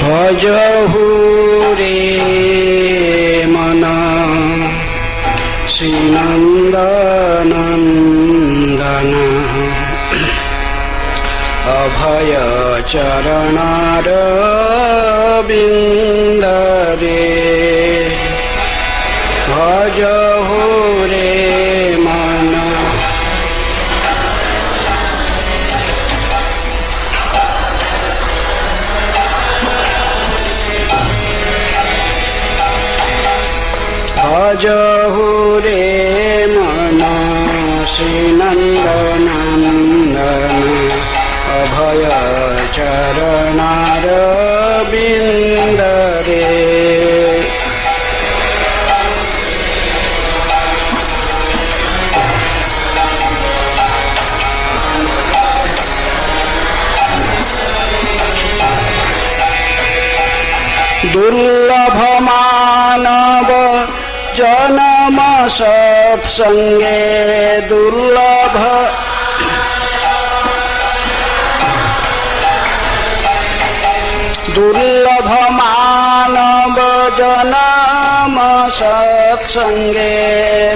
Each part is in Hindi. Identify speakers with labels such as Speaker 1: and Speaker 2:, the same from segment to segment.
Speaker 1: भजहु रे मन श्रीनंदनंदन अभय चरणारविंद रे भजहु रे मन भजहु रे मन श्रीनंदनंदन अभय चरणारविंद रे दुर्लभ मानव जन्म सत्संगे दुर्लभ दुर्लभ मानव जन्म सत्संगे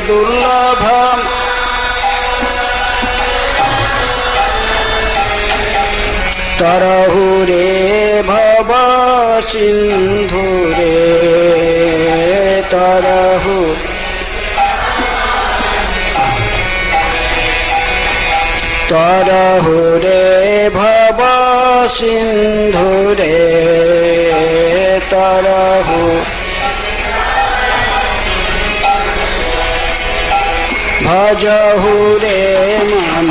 Speaker 1: दुर्लभ तरहु रे भव सिंधु रे तरहु तरहु रे भव सिंधु रे तरहु भजहु रे मन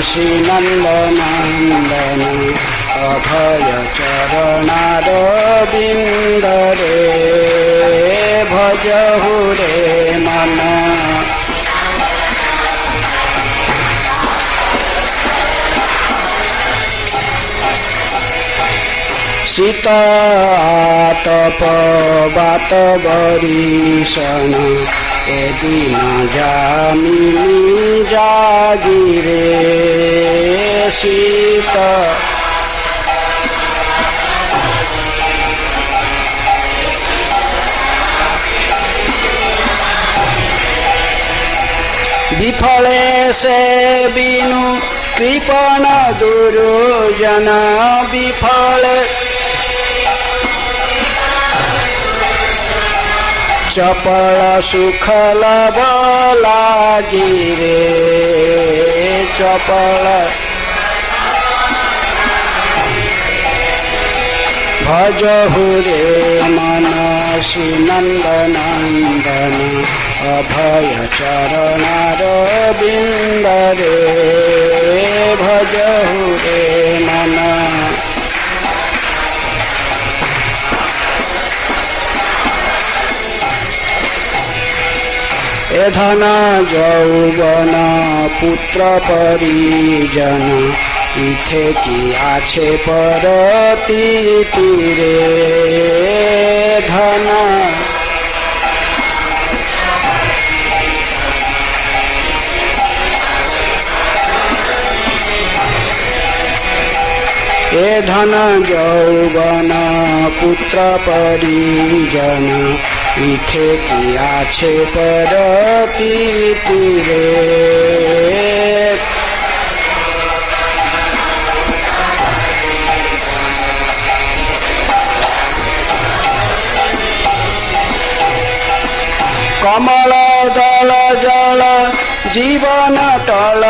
Speaker 1: श्रीनंदनंदन अभय चरणारविंद रे भजहु रे मन शीततप बात बरिसन ए दिन जामिनी जागिरे शीत विफले से बिनु कृपण दुर्जन विफल चपल सुख लब लागी रे चपल भजहु रे मन श्रीनंदनंदन अभय चरणारविंद रे भजहु रे मन ए धन यौवन पुत्र परिजन इथे की आछे परती तीरे धन ए धन यौवन पुत्र परिजन इथे की आछे परती तीरे कमल दल जल जीवन टल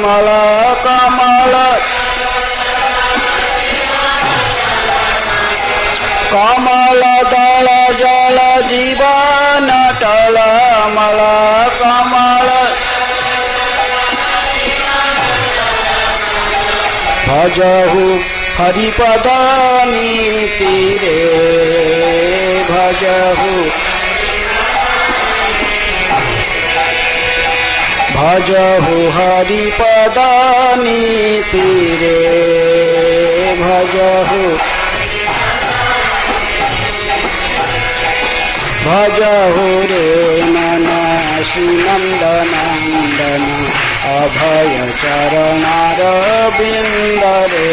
Speaker 1: मल कमल कमल दल जल जीवन टल मल कमल भजहु हरिपद नीति रे भजहु भजहु हरिपद नीति रे भजहु भजहु रे मन श्रीनंदनंदन अभय चरणारविंद रे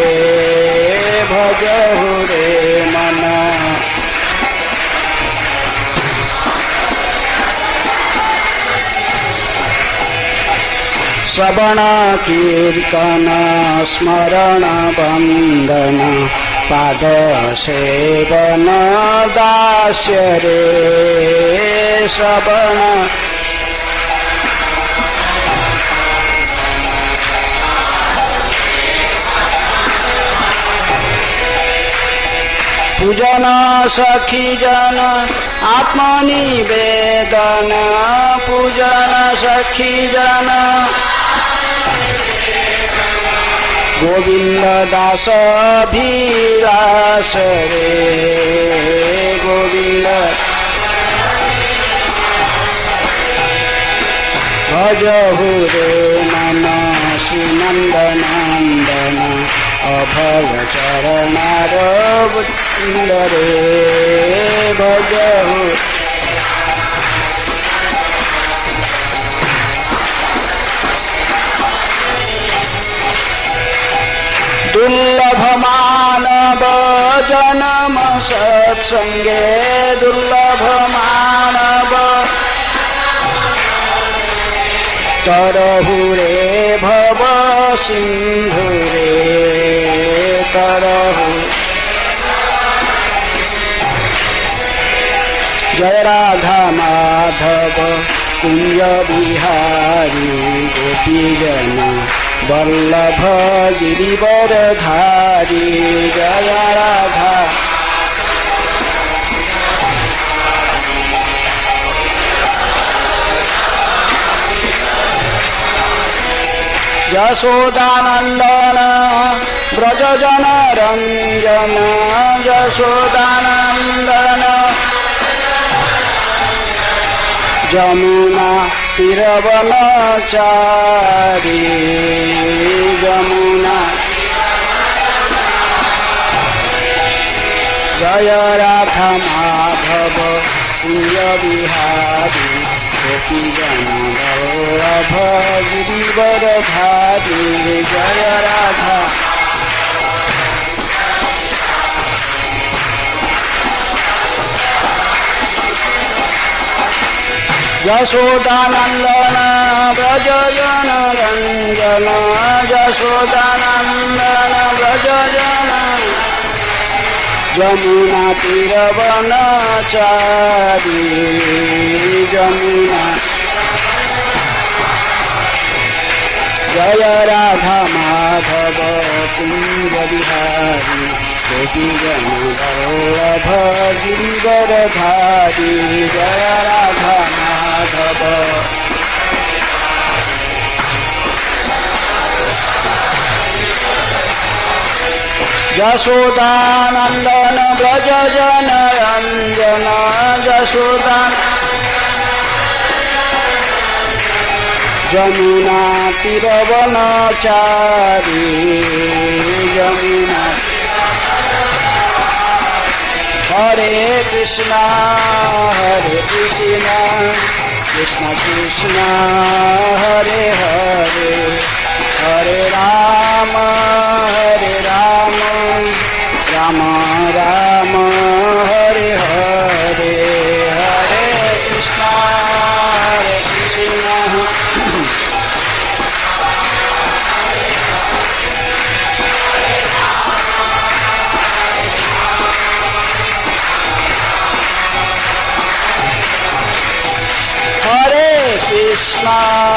Speaker 1: भजहु रे मन श्रवण कीर्तन स्मरण वंदन पाद सेवन दास्य रे श्रवण पूजन सखी जन आत्मनिवेदन पूजन सखी जन गोविंद दास अभिलाष रे गोविंद भजहु रे मन श्रीनंदनंदन अभय चरणार वृंद रे भजहु दुर्लभ मानव जन्म सत्संगे दुर्लभ मानव तरहु रे भव सिंधु रे तरहु जय राधा माधव कुंज बिहारी गोपीजन वल्लभ गिरिवरधारी जय राधा यशोदानंदन ब्रजजन रंजन यशोदानंदन जमुना तीरवनचारी जमुना जय राधा माधव कुंज बिहारी गोपीजन वल्लभ गिरिवरधारी जय राधा यशोदानंदन ब्रजजन रंजन यशोदानंदन ब्रजजन जमुना तीरवनचारी जमुना जय राधा माधव कुंज बिहारी गोपीजन वल्लभ गिरिवरधारी जय राधा माधव यशोदानंदन ब्रजजन रंजन यशोदान जमुना तीरवनचारी जमुना हरे कृष्णा कृष्ण कृष्ण हरे हरे हरे राम राम राम हरे हरे हरे कृष्णा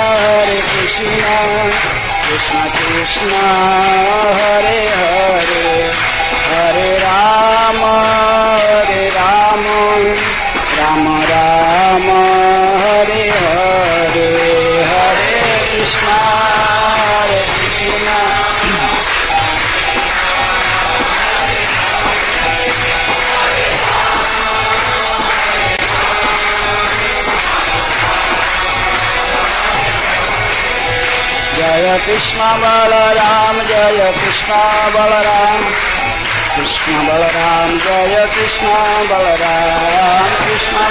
Speaker 1: हरे कृष्णा कृष्ण कृष्ण हरे हरे हरे राम राम राम हरे हरे हरे कृष्णा जय कृष्ण बलराम जय कृष्ण बलराम कृष्ण बलराम जय कृष्ण बलराम कृष्ण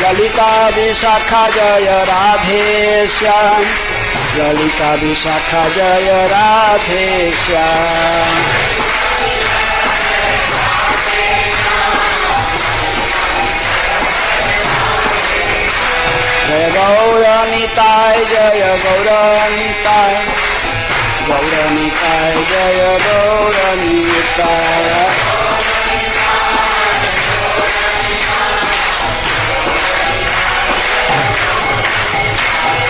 Speaker 1: ललिता विशाखा जय राधे श्याम ललिता विशाखा जय राधे श्याम निताय जय गौरनिताय गौरनिताय जय गौरनिताय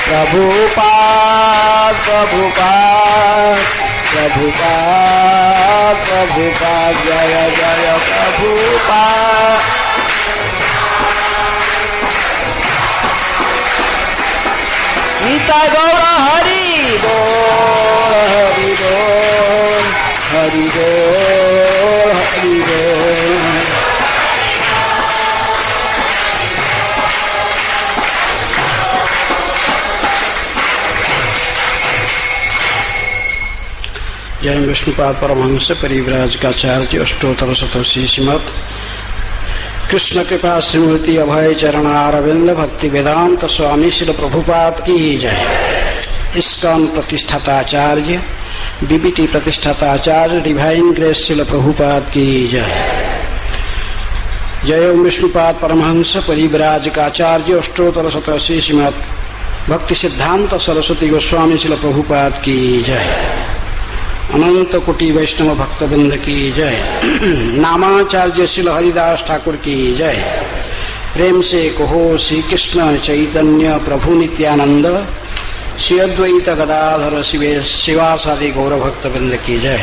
Speaker 1: प्रभुपाद प्रभुपाद प्रभुपाद प्रभुपाद जय जय प्रभुपाद निताय गौर हरि बोल हरि बोल हरि बोल हरि बोल। जय विष्णुपाद परमहंस परिव्राज का आचार्य अष्टोत्तर शतशी श्रीमद् कृष्ण कृपा स्मृति अभय चरणारविंद भक्ति वेदांत स्वामी श्री प्रभुपाद की जय। इस्कॉन प्रतिष्ठाताचार्य बीबीटी प्रतिष्ठाताचार्य डिवाइन ग्रेस श्री प्रभुपाद की जय। जय विष्णुपाद परमहंस परिव्राज का आचार्य अष्टोत्तर शतशी श्रीमद् भक्ति सिद्धांत सरस्वती गोस्वामी श्री प्रभुपाद की जय। अनंत कोटि वैष्णव भक्तवृंद की जय। नामाचार्य श्री हरिदास ठाकुर की जय। प्रेम से कहो श्री कृष्ण चैतन्य प्रभु नित्यानंद श्री अद्वैत गदाधर शिवासादि गौर भक्तवृंद की जय।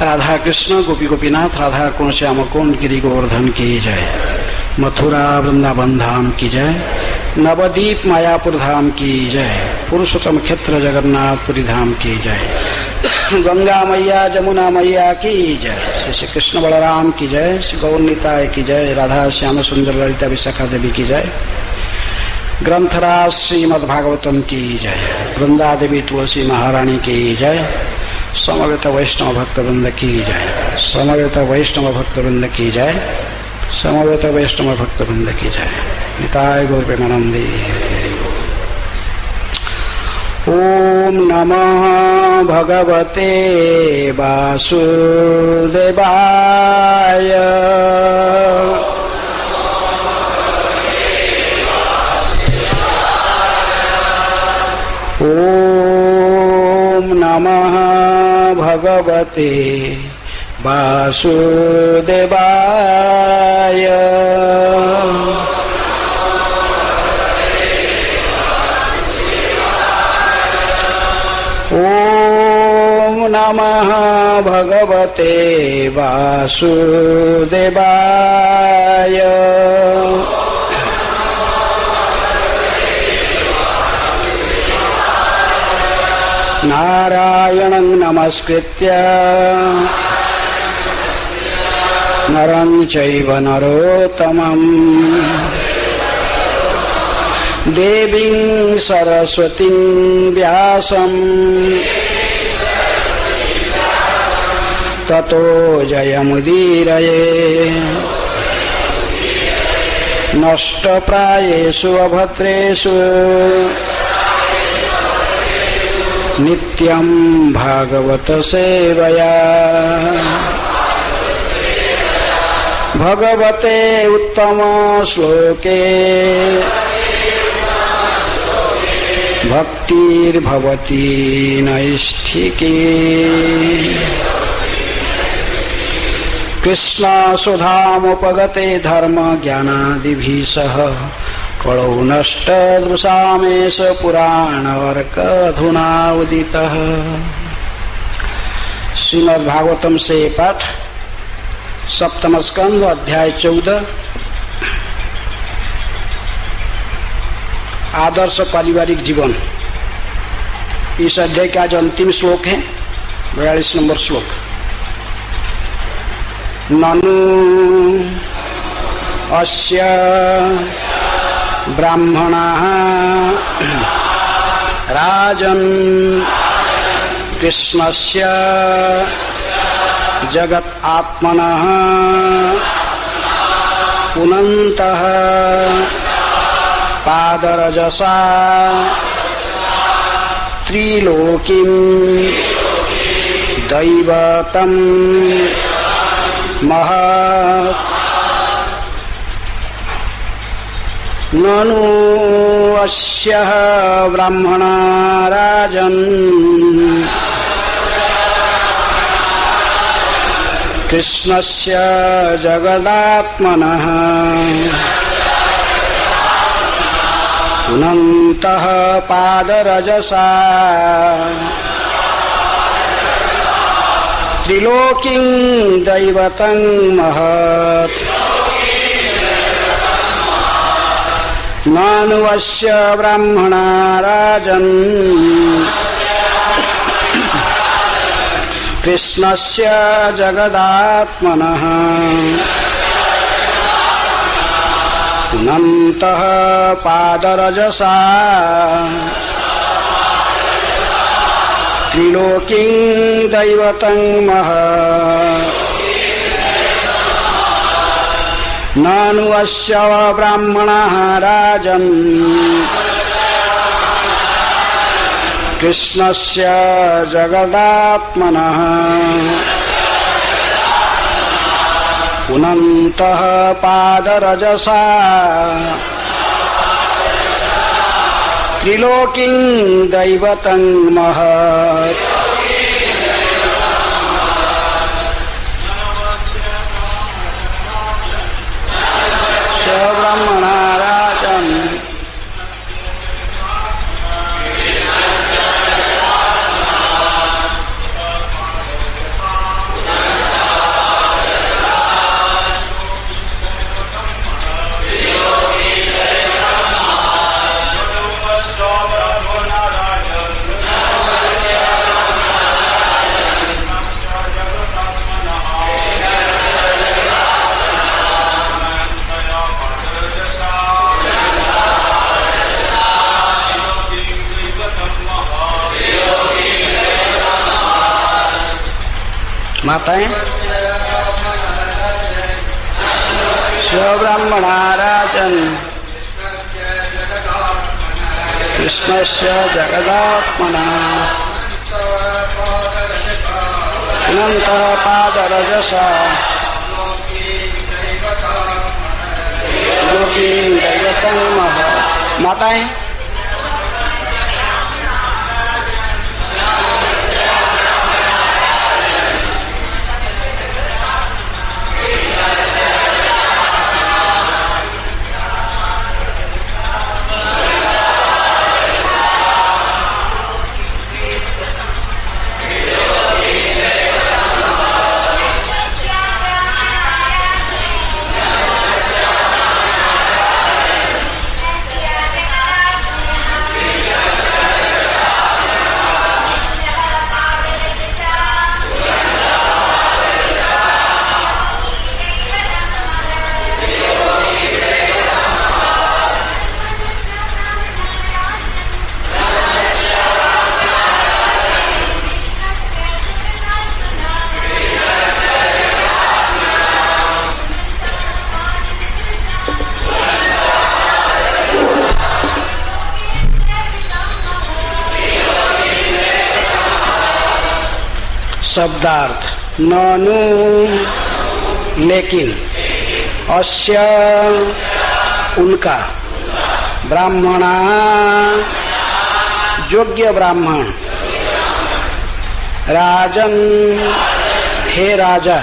Speaker 1: राधा कृष्ण गोपी गोपीनाथ राधा कुंड श्याम कुंड गिरि गोवर्धन की जय। मथुरा वृंदावन धाम की जय। नवदीप मायापुर धाम की जय। पुरुषोत्तम क्षेत्र जगन्नाथपुरी धाम की जय। गंगा मैया जमुना मैया की जय। श्री कृष्ण बलराम की जय। श्री गौरनिताय की जय। राधा श्याम सुंदर ललिता विशाखा देवी की जय। ग्रंथराज श्रीमद् भागवतम की जय। वृंदा देवी तुलसी महारानी की जय। समवेत वैष्णव भक्तवृंद की जय। समवेत वैष्णव भक्तवृंद की जय। समवेत वैष्णव भक्तवृंद की जय। निताय गौर प्रेमानंदी। ओम नमः भगवते वासुदेवाय। ओम नमः भगवते वासुदेवाय। ओम नमः भगवते वासुदेवाय। नारायणं नमस्कृत्य नरं चैव नरोत्तमं देवीं सरस्वतीं व्यासं ततो जयमुदीरये। नष्टप्रायेषु अभद्रेषु नित्यं भागवत सेवया। भगवते उत्तम श्लोके भक्तिर्भवति नैष्ठिकी। कृष्ण सुधामुपगते धर्म ज्ञानादिभिः सह कलौ नष्ट दृशामेष पुराणवर्कधुना उदितः। श्रीमद् भागवतम से पाठ सप्तम स्कंद अध्याय 14 आदर्श पारिवारिक जीवन। इस अध्याय का जो अंतिम श्लोक है 42 नंबर श्लोक। ननु अस्य ब्राह्मणाः राजन् कृष्णस्य जगत् आत्मनः पुनन्तः पादरजसा त्रिलोकीं दैवतं महत्। ननु मानवस्य ब्राह्मणा राजन् कृष्णस्य जगदात्मनः पुनन्तः पादरजसा त्रिलोकीं दैवतं महत् मानवस्य ब्राह्मणा राजन् कृष्णस्य जगदात्मनः पुनन्तः पादरजसा त्रिलोकीं दैवतं महत् ननु अस्य ब्राह्मणः राजन् कृष्णस्य जगदात्मनः पुनन्तः पादरजसा त्रिलोकीं दैवतं महत् ब्राह्मणा राजन् माताएं स्वब्राह्मणा राजन् कृष्णस्य जगदात्मनः पुनन्तः पादरजसा त्रिलोकीं दैवतं महत्। माताएं शब्दार्थ ननु लेकिन अस्य उनका ब्राह्मणा योग्य ब्राह्मण राजन हे राजा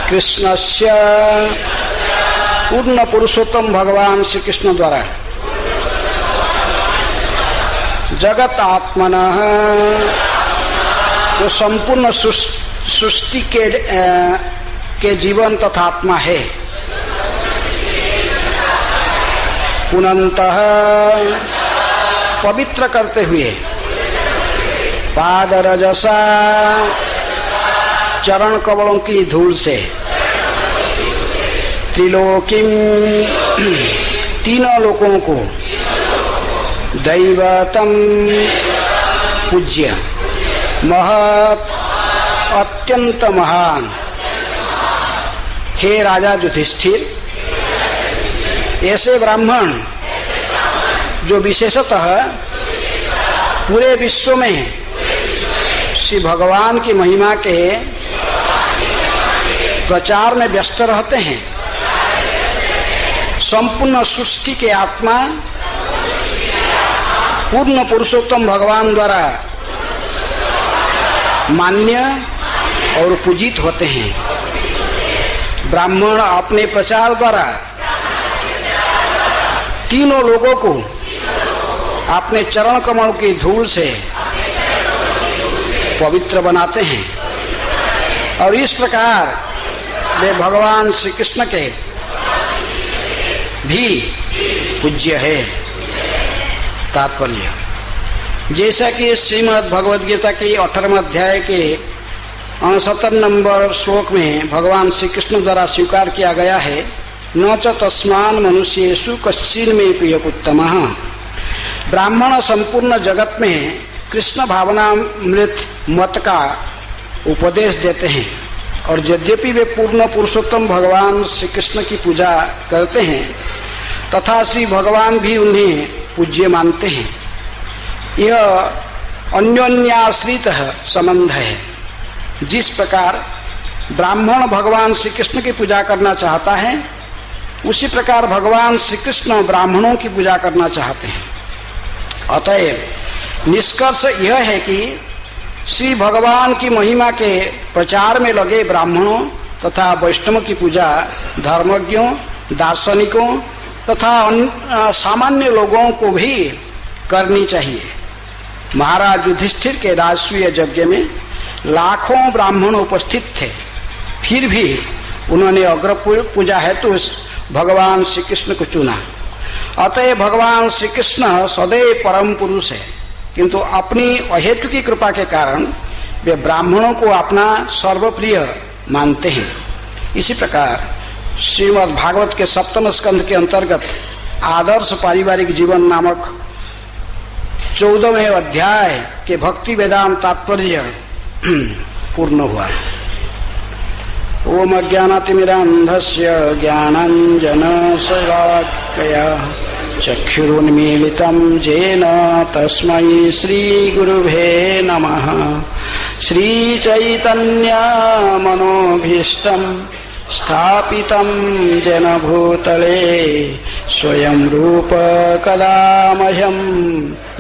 Speaker 1: कृष्णस्य पूर्ण पुरुषोत्तम भगवान श्री कृष्ण द्वारा जगत आत्मनः जो संपूर्ण सृष्टि के जीवन तथा आत्मा है पुनन्तः पवित्र करते हुए पादरजसा चरण कमलों की धूल से त्रिलोकीं तीनों लोकों को दैवतम पूज्य महत अत्यंत महान हे राजा युधिष्ठिर ऐसे ब्राह्मण जो विशेषतः पूरे विश्व में श्री भगवान की महिमा के प्रचार में व्यस्त रहते हैं, संपूर्ण सृष्टि के आत्मा पूर्ण पुरुषोत्तम भगवान द्वारा मान्य और पूजित होते हैं। ब्राह्मण अपने प्रचार द्वारा तीनों लोगों को अपने चरण कमल की धूल से पवित्र बनाते हैं और इस प्रकार वे भगवान श्री कृष्ण के भी पूज्य है। तात्पर्य, जैसा कि श्रीमद् भगवद गीता के 18वें अध्याय के 69 नंबर श्लोक में भगवान श्री कृष्ण द्वारा स्वीकार किया गया है, न च तस्मान मनुष्येषु कश्चिन में प्रियकुत्तमः। ब्राह्मण संपूर्ण जगत में कृष्ण भावनामृत मत का उपदेश देते हैं और यद्यपि वे पूर्ण पुरुषोत्तम भगवान श्री कृष्ण की पूजा करते हैं तथा श्री भगवान भी उन्हें पूज्य मानते हैं। यह अन्योन्याश्रित संबंध है। जिस प्रकार ब्राह्मण भगवान श्री कृष्ण की पूजा करना चाहता है, उसी प्रकार भगवान श्री कृष्ण ब्राह्मणों की पूजा करना चाहते हैं। अतएव निष्कर्ष यह है कि श्री भगवान की महिमा के प्रचार में लगे ब्राह्मणों तथा वैष्णव की पूजा धर्मज्ञों, दार्शनिकों तथा सामान्य लोगों को भी करनी चाहिए। महाराज युधिष्ठिर के राजसूय यज्ञ में लाखों ब्राह्मण उपस्थित थे, फिर भी उन्होंने अग्र पूजा हेतु भगवान श्री कृष्ण को चुना। अतः भगवान श्री कृष्ण सदैव परम पुरुष है, किंतु अपनी अहेतु की कृपा के कारण वे ब्राह्मणों को अपना सर्वप्रिय मानते हैं। इसी प्रकार श्रीमद् भागवत के 7वें स्कंध के अंतर्गत आदर्श पारिवारिक जीवन नामक 14वें अध्याय के भक्ति वेदांत तात्पर्य पूर्ण हुआ। ओम अज्ञानातिमिरान्धस्य ज्ञानाञ्जनशलाकया चक्षुरुन्मीलितं येन तस्मै श्रीगुरुवे नमः। श्रीचैतन्यमनोभीष्टं स्थापितं येन भूतले स्वयं रूप कदा मह्यं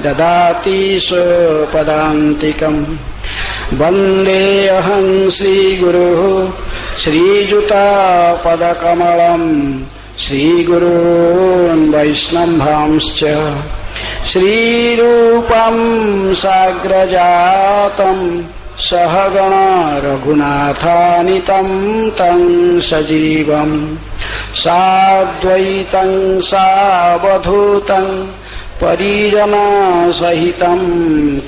Speaker 1: ददाति स्वपदान्तिकम्। वन्देऽहं श्रीगुरुः श्रीयुतापदकमलं श्रीगुरून् वैष्णवांश्च श्रीरूपं साग्रजातं सहगण रघुनाथानितं तं सजीवं साद्वैतं सावधूतं परिजना सहितं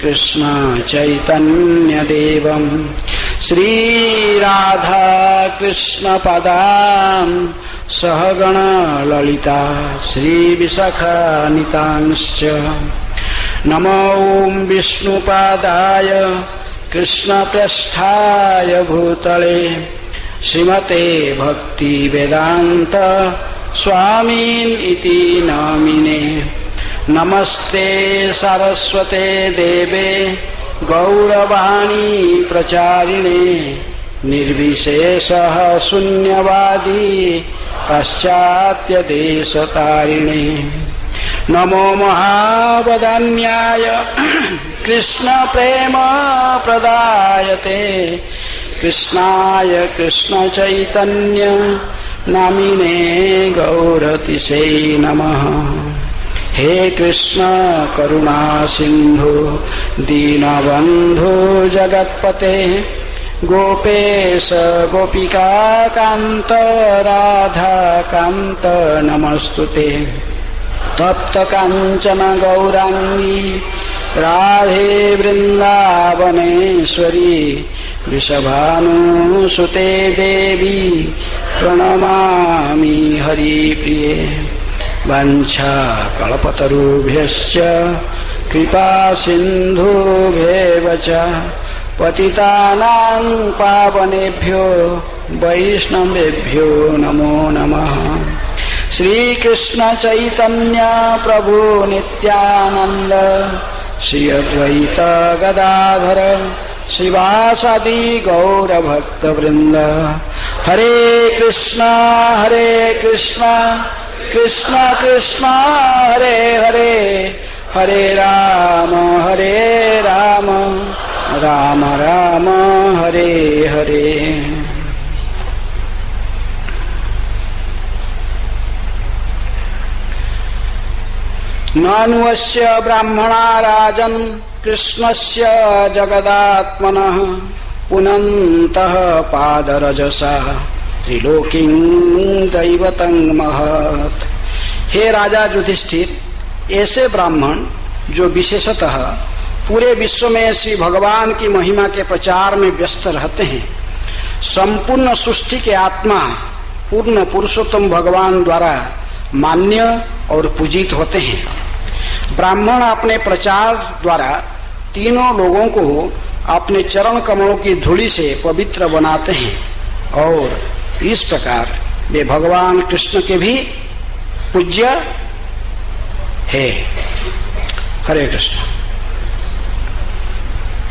Speaker 1: कृष्ण चैतन्यदेवं श्रीराधा कृष्ण पदान् सहगण ललिता श्रीविशाखानितांश्च। नमो ओं विष्णुपादाय कृष्णप्रेष्ठाय भूतले श्रीमते भक्ति वेदांत स्वामीन् इति नामिने। नमस्ते सरस्वते देवे गौरवाणी प्रचारिणे निर्विशेषः शून्यवादी पाश्चात्य देशतारिणे। नमो महावदन्याय कृष्ण प्रेम प्रदायते कृष्णाय कृष्ण चैतन्य नामिने गौरतिसे नमः। हे कृष्ण करुणा सिंधु दीनबंधु जगत्पते गोपेश गोपिका कांत राधा कांत नमस्तुते। तप्त कांचन गौरांगी राधे वृंदावनेश्वरी वृषभानुसुते देवी प्रणमामि हरिप्रिये। वाञ्छा कल्पतरुभ्यश्च कृपा सिन्धुभ्येव च पतितानां पावनेभ्यो वैष्णवेभ्यो नमो नमः। श्रीकृष्ण चैतन्य प्रभु नित्यानंद श्री अद्वैत गदाधर श्रीवासादि गौरभक्तवृंद। हरे कृष्णा कृष्ण कृष्ण हरे हरे हरे राम राम राम हरे हरे। नानुवस्य ब्राह्मणा राजन् कृष्णस्य जगदात्मनः पुनन्तः पादरजसा त्रिलोकीं दैवतं महत्। हे राजा युधिष्ठिर, ऐसे ब्राह्मण जो विशेषतः पूरे विश्व में श्री भगवान की महिमा के प्रचार में व्यस्त रहते हैं, संपूर्ण सृष्टि के आत्मा पूर्ण पुरुषोत्तम भगवान द्वारा मान्य और पूजित होते हैं। ब्राह्मण अपने प्रचार द्वारा तीनों लोगों को अपने चरण कमलों की धूलि से पवित्र बनाते हैं और इस प्रकार वे भगवान कृष्ण के भी पूज्य है। हरे कृष्ण।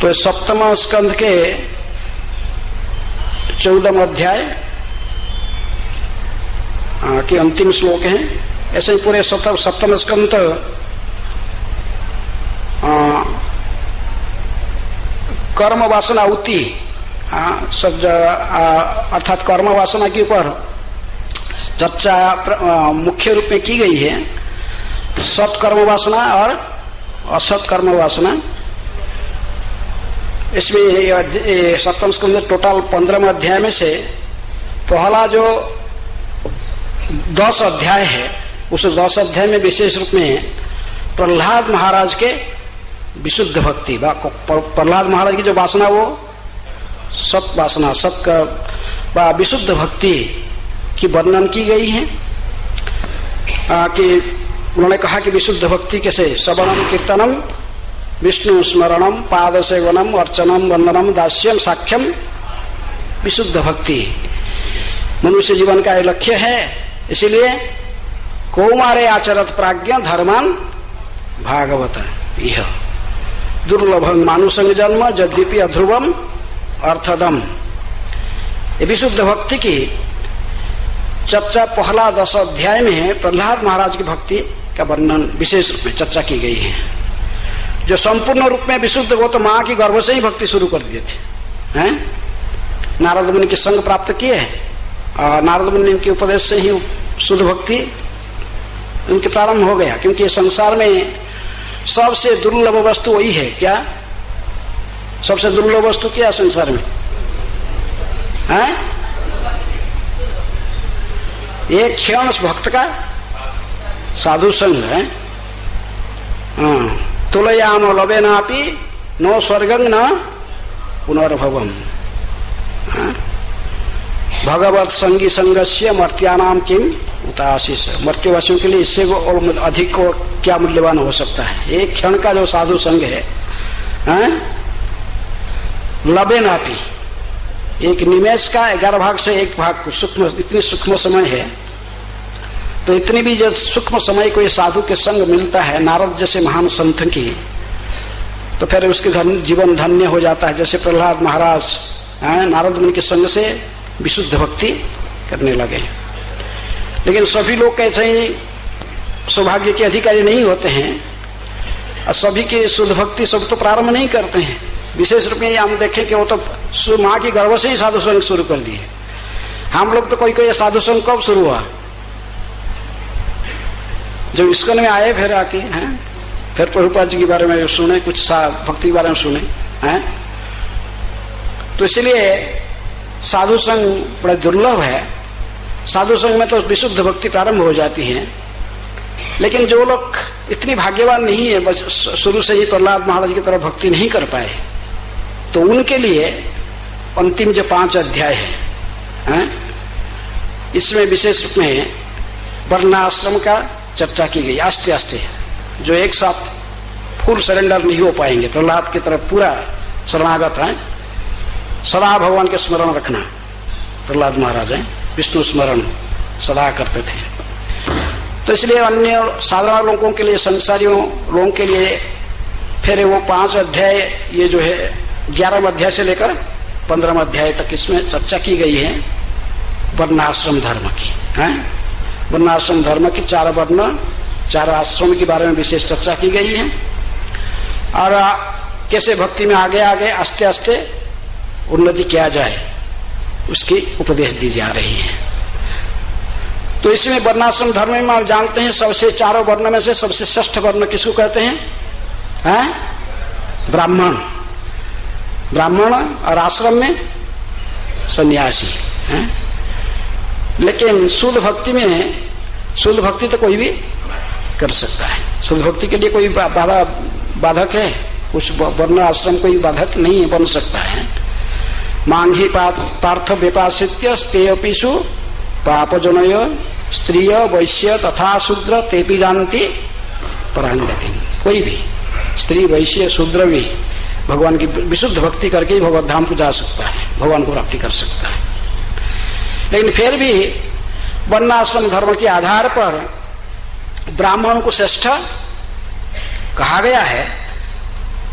Speaker 1: तो सप्तम स्कंध के 14 अध्याय के अंतिम श्लोक हैं। ऐसे ही पूरे सप्तम स्कंध कर्म वासना उति शब्द अर्थात कर्म वासना के ऊपर चर्चा मुख्य रूप में की गई है। सत्कर्म वासना और असत कर्म वासना। इसमें सप्तम स्कंद टोटल 15 अध्याय में से पहला जो 10 अध्याय है, उस 10 अध्याय में विशेष रूप में प्रहलाद महाराज के विशुद्ध भक्ति, प्रहलाद महाराज की जो वासना वो सत वासना, सत का विशुद्ध भक्ति की वर्णन की गई है। कि उन्होंने कहा कि विशुद्ध भक्ति कैसे, श्रवणम कीर्तनम विष्णु स्मरणम पाद सेवनम अर्चनम वंदनम दास्यम साख्यम विशुद्ध भक्ति मनुष्य जीवन का लक्ष्य है। इसीलिए कौमारे आचरत प्राज्ञ धर्मान भागवत यह दुर्लभम मानुषंग जन्म यद्यपि अध्रुवम अर्थदम। ये विशुद्ध भक्ति की चर्चा पहला 10 अध्याय में प्रहलाद महाराज की भक्ति का वर्णन विशेष रूप में चर्चा की गई है। जो संपूर्ण रूप में विशुद्ध, वो तो माँ की गर्भ से ही भक्ति शुरू कर दिए थे हैं। नारद मुनि के संग प्राप्त किए और नारद मुनि के उपदेश से ही शुद्ध भक्ति उनके प्रारंभ हो गया। क्योंकि संसार में सबसे दुर्लभ वस्तु वही है। क्या सबसे दुर्लभ वस्तु क्या संसार में है? एक क्षण भक्त का साधु संग है। तुलयाम लवेनापि नो स्वर्गं न पुनर्भवम। भगवत संगी संगस्य मर्त्यानाम किम उताशीष। मर्त्यवासियों के लिए इससे और अधिक को क्या मूल्यवान हो सकता है। एक क्षण का जो साधु संग है, लबेनापि एक निमेष का 11 भाग से 1 भाग सूक्ष्म, इतनी सूक्ष्म समय है। तो इतनी भी जब सूक्ष्म समय को साधु के संग मिलता है, नारद जैसे महान संत की, तो फिर उसके जीवन धन्य हो जाता है। जैसे प्रहलाद महाराज नारद मुनि के संग से विशुद्ध भक्ति करने लगे। लेकिन सभी लोग कैसे ही सौभाग्य के अधिकारी नहीं होते हैं और सभी की शुद्ध भक्ति सब तो प्रारंभ नहीं करते हैं। विशेष रूप में हम देखें कि वो तो माँ की गर्भ से ही साधु संग शुरू कर दिए। हम लोग तो कोई साधु संग कब शुरू हुआ? जब इस्कॉन में आए, फिर आके हैं, फिर प्रभुपाद जी के बारे में सुने, कुछ भक्ति के बारे में सुने हैं। तो इसलिए साधु संग बड़ा दुर्लभ है। साधु संग में तो विशुद्ध भक्ति प्रारंभ हो जाती है। लेकिन जो लोग इतनी भाग्यवान नहीं है, बस शुरू से ही प्रहलाद महाराज की तरफ भक्ति नहीं कर पाए, तो उनके लिए अंतिम जो 5 अध्याय है, इसमें विशेष रूप में वर्णाश्रम का चर्चा की गई। आस्ते आस्ते जो एक साथ फुल सरेंडर नहीं हो पाएंगे, प्रहलाद की तरफ पूरा शरणागत है, सदा भगवान के स्मरण रखना। प्रहलाद महाराज है, विष्णु स्मरण सदा करते थे। तो इसलिए अन्य साधारण लोगों के लिए, संसारियों लोगों के लिए फिर वो 5 अध्याय, ये जो है 11 अध्याय से लेकर 15 अध्याय तक इसमें चर्चा की गई है वर्णाश्रम धर्म की। वर्णाश्रम धर्म की 4 वर्ण चारों आश्रम के बारे में विशेष चर्चा की गई है और कैसे भक्ति में आगे आगे आस्ते आस्ते उन्नति किया जाए उसकी उपदेश दी जा रही है। तो इसमें वर्णाश्रम धर्म में आप जानते हैं सबसे चारों वर्ण में से सबसे श्रेष्ठ वर्ण किसको कहते हैं? ब्राह्मण। ब्राह्मण और आश्रम में सन्यासी हैं। लेकिन शुद्ध भक्ति में, शुद्ध भक्ति तो कोई भी कर सकता है, शुद्ध भक्ति के लिए कोई बाधक है? कुछ वर्ण आश्रम कोई बाधक नहीं बन सकता है। मांगी पार्थ व्यपासित्य स्तेयपिषु पापजनय स्त्रीय वैश्य तथा शूद्र तेपि जानती परांगति। कोई भी स्त्री वैश्य शूद्र भी भगवान की विशुद्ध भक्ति करके ही भगवत धाम को जा सकता है, भगवान को प्राप्ति कर सकता है। लेकिन फिर भी वर्णाश्रम धर्म के आधार पर ब्राह्मण को श्रेष्ठ कहा गया है।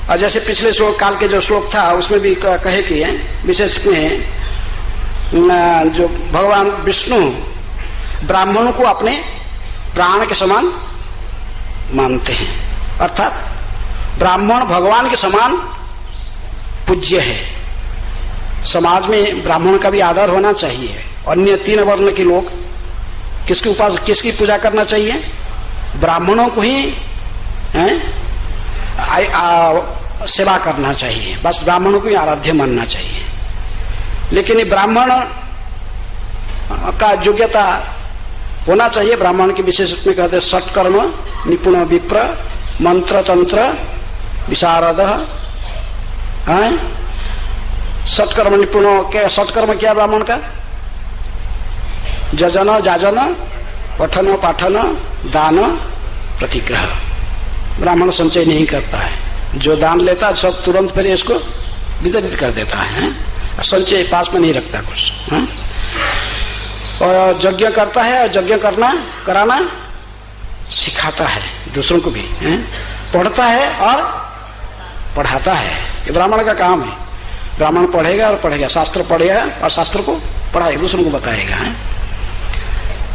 Speaker 1: और जैसे पिछले श्लोक काल के जो श्लोक था उसमें भी कहे कि विशेष में जो भगवान विष्णु ब्राह्मणों को अपने प्राण के समान मानते हैं, अर्थात ब्राह्मण भगवान के समान पूज्य है। समाज में ब्राह्मण का भी आदर होना चाहिए। अन्य तीन वर्ण के लोग किसकी पूजा करना चाहिए? ब्राह्मणों को ही सेवा करना चाहिए, बस ब्राह्मणों को ही आराध्य मानना चाहिए। लेकिन ब्राह्मण का योग्यता होना चाहिए। ब्राह्मण के विशेष रूप में कहते हैं षट्कर्म निपुण विप्र मंत्र तंत्र विशारद। षट्कर्म निपुण क्या? षट्कर्म क्या ब्राह्मण का? जजन जाजन पठन पाठन दान प्रतिग्रह। ब्राह्मण संचय नहीं करता है, जो दान लेता है सब तुरंत फिर इसको वितरित कर देता है, संचय पास में नहीं रखता कुछ। और यज्ञ करता है और यज्ञ कराना सिखाता है दूसरों को भी, पढ़ता है और पढ़ाता है। ये ब्राह्मण का काम है। ब्राह्मण पढ़ेगा और पढ़ेगा, शास्त्र पढ़ेगा और शास्त्र को पढ़ाएगा, दूसरों को बताएगा।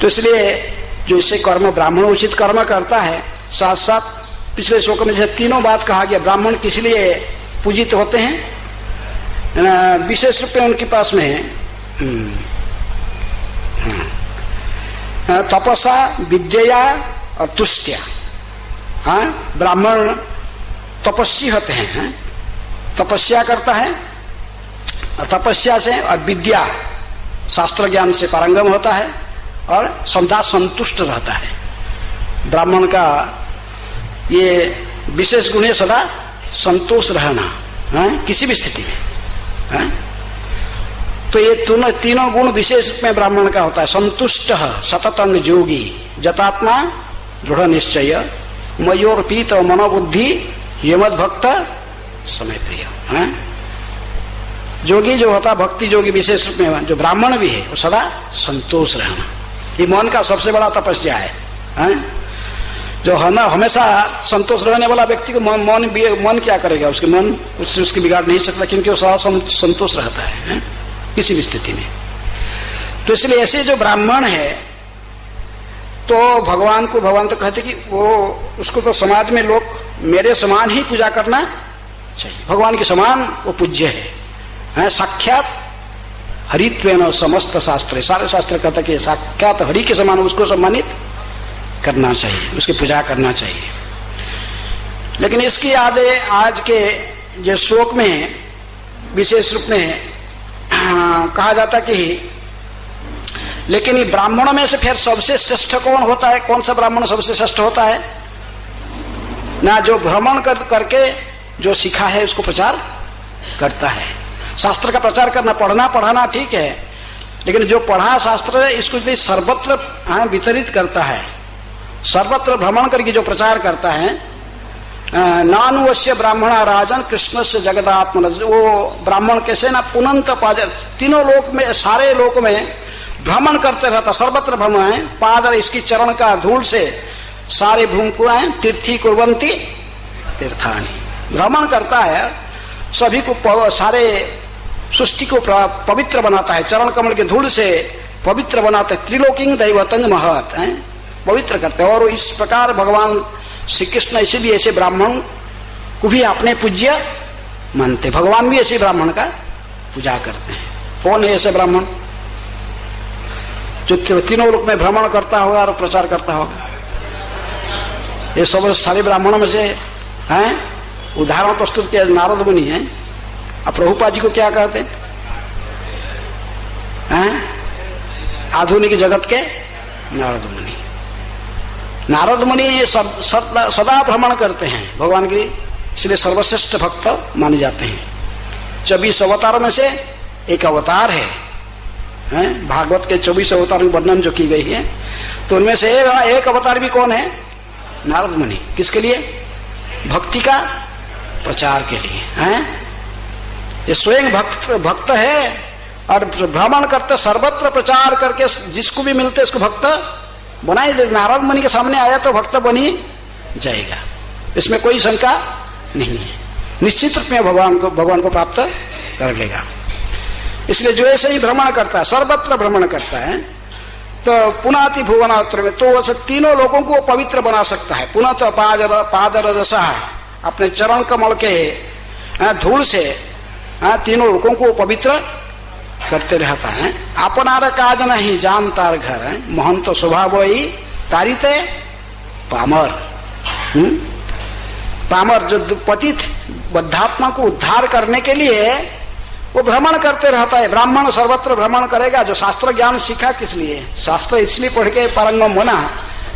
Speaker 1: तो इसलिए जो इससे कर्म ब्राह्मण उचित कर्म करता है, साथ साथ पिछले श्लोक में जैसे तीनों बात कहा गया। ब्राह्मण किस लिए पूजित होते हैं? विशेष रूप में उनके पास में तपसा विद्या और तुष्टिया। ब्राह्मण तपस्वी होते हैं, तपस्या करता है, तपस्या से और विद्या शास्त्र ज्ञान से पारंगम होता है और सदा संतुष्ट रहता है। ब्राह्मण का ये विशेष गुण है सदा संतोष रहना, किसी भी स्थिति में। तो ये तीनों गुण विशेष रूप में ब्राह्मण का होता है। संतुष्ट सततंग योगी जतात्मा दृढ़ निश्चय मयोर्पीत मनोबुद्धि यमद भक्त समय प्रिय। जोगी जो होता भक्ति जोगी विशेष रूप में जो ब्राह्मण भी है वो सदा संतोष रहना, ये मन का सबसे बड़ा तपस्या है। जो हमेशा संतोष रहने वाला व्यक्ति को मन क्या करेगा? उसके मन उसकी बिगाड़ नहीं सकता, क्योंकि वो सदा संतोष रहता है किसी भी स्थिति में। तो इसलिए ऐसे जो ब्राह्मण है तो भगवान तो कहते कि वो उसको तो समाज में लोग मेरे समान ही पूजा करना चाहिए, भगवान के समान वो पूज्य है। साक्षात हरित्वेन समस्त शास्त्र, सारे शास्त्र कहता कि साक्षात हरि के समान उसको सम्मानित करना चाहिए, उसकी पूजा करना चाहिए। लेकिन इसकी आज के जो श्लोक में विशेष रूप में कहा जाता कि लेकिन ये ब्राह्मणों में से फिर सबसे श्रेष्ठ कौन होता है? कौन सा ब्राह्मण सबसे श्रेष्ठ होता है? ना जो भ्रमण करके जो सीखा है उसको प्रचार करता है। शास्त्र का प्रचार करना, पढ़ना पढ़ाना ठीक है, लेकिन जो पढ़ा शास्त्र है इसको सर्वत्र वितरित करता है, सर्वत्र भ्रमण करके जो प्रचार करता है। नानुवश्य ब्राह्मणा राजन कृष्ण से जगदात्म। वो ब्राह्मण कैसे ना पुनंत पादर, तीनों लोक में सारे लोक में भ्रमण करते रहता, सर्वत्र भ्रमण है। पादर इसकी चरण का धूल से सारे भूमि को तीर्थी कुर्वंती तीर्थानी, भ्रमण करता है, सभी को सारे सृष्टि को पवित्र बनाता है, चरण कमल के धूल से पवित्र बनाता है। त्रिलोकिंग दैवतंग महत है, पवित्र करते हैं। और इस प्रकार भगवान श्री कृष्ण इसीलिए ऐसे ब्राह्मण को भी अपने पूज्य मानते। भगवान भी ऐसे ब्राह्मण का पूजा करते हैं। कौन है ऐसे ब्राह्मण जो तीनों लोक में भ्रमण करता होगा और प्रचार करता होगा? ये सब सारे ब्राह्मणों में से हैं उदाहरण प्रस्तुत किया नारद मुनि हैं। अब प्रभुपाद जी को क्या कहते हैं? आधुनिक जगत के नारद मुनि। नारद मुनि सदा भ्रमण करते हैं भगवान की, इसलिए सर्वश्रेष्ठ भक्त माने जाते हैं। 24 अवतारों में से एक अवतार है, भागवत के 24 अवतार में वर्णन जो की गई है, तो उनमें से एक अवतार भी कौन है? नारद मुनि। किसके लिए? भक्ति का प्रचार के लिए हैं। ये स्वयं भक्त है और भ्रमण करते सर्वत्र प्रचार करके जिसको भी मिलते इसको भक्त बनाए दे। नारद मुनि के सामने आया तो भक्त बनी जाएगा, इसमें कोई शंका नहीं है। निश्चित रूप में भगवान को प्राप्त कर लेगा। इसलिए जो ऐसे ही भ्रमण करता है, सर्वत्र भ्रमण करता है, तो पुनाति भुवनात्र में तो वह तीनों लोगों को पवित्र बना सकता है। पुनः तो पादरसा अपने चरण कमल के धूल से तीनों लोगों को पवित्र करते रहता है। अपनार काज नहीं जानतार घर है, महंत स्वभाव ही तारिते पामर। पामर जो पतित बद्धात्मा को उद्धार करने के लिए वो भ्रमण करते रहता है। ब्राह्मण सर्वत्र भ्रमण करेगा। जो शास्त्र ज्ञान सीखा किस लिए? शास्त्र इसलिए पढ़ के पारंगम बना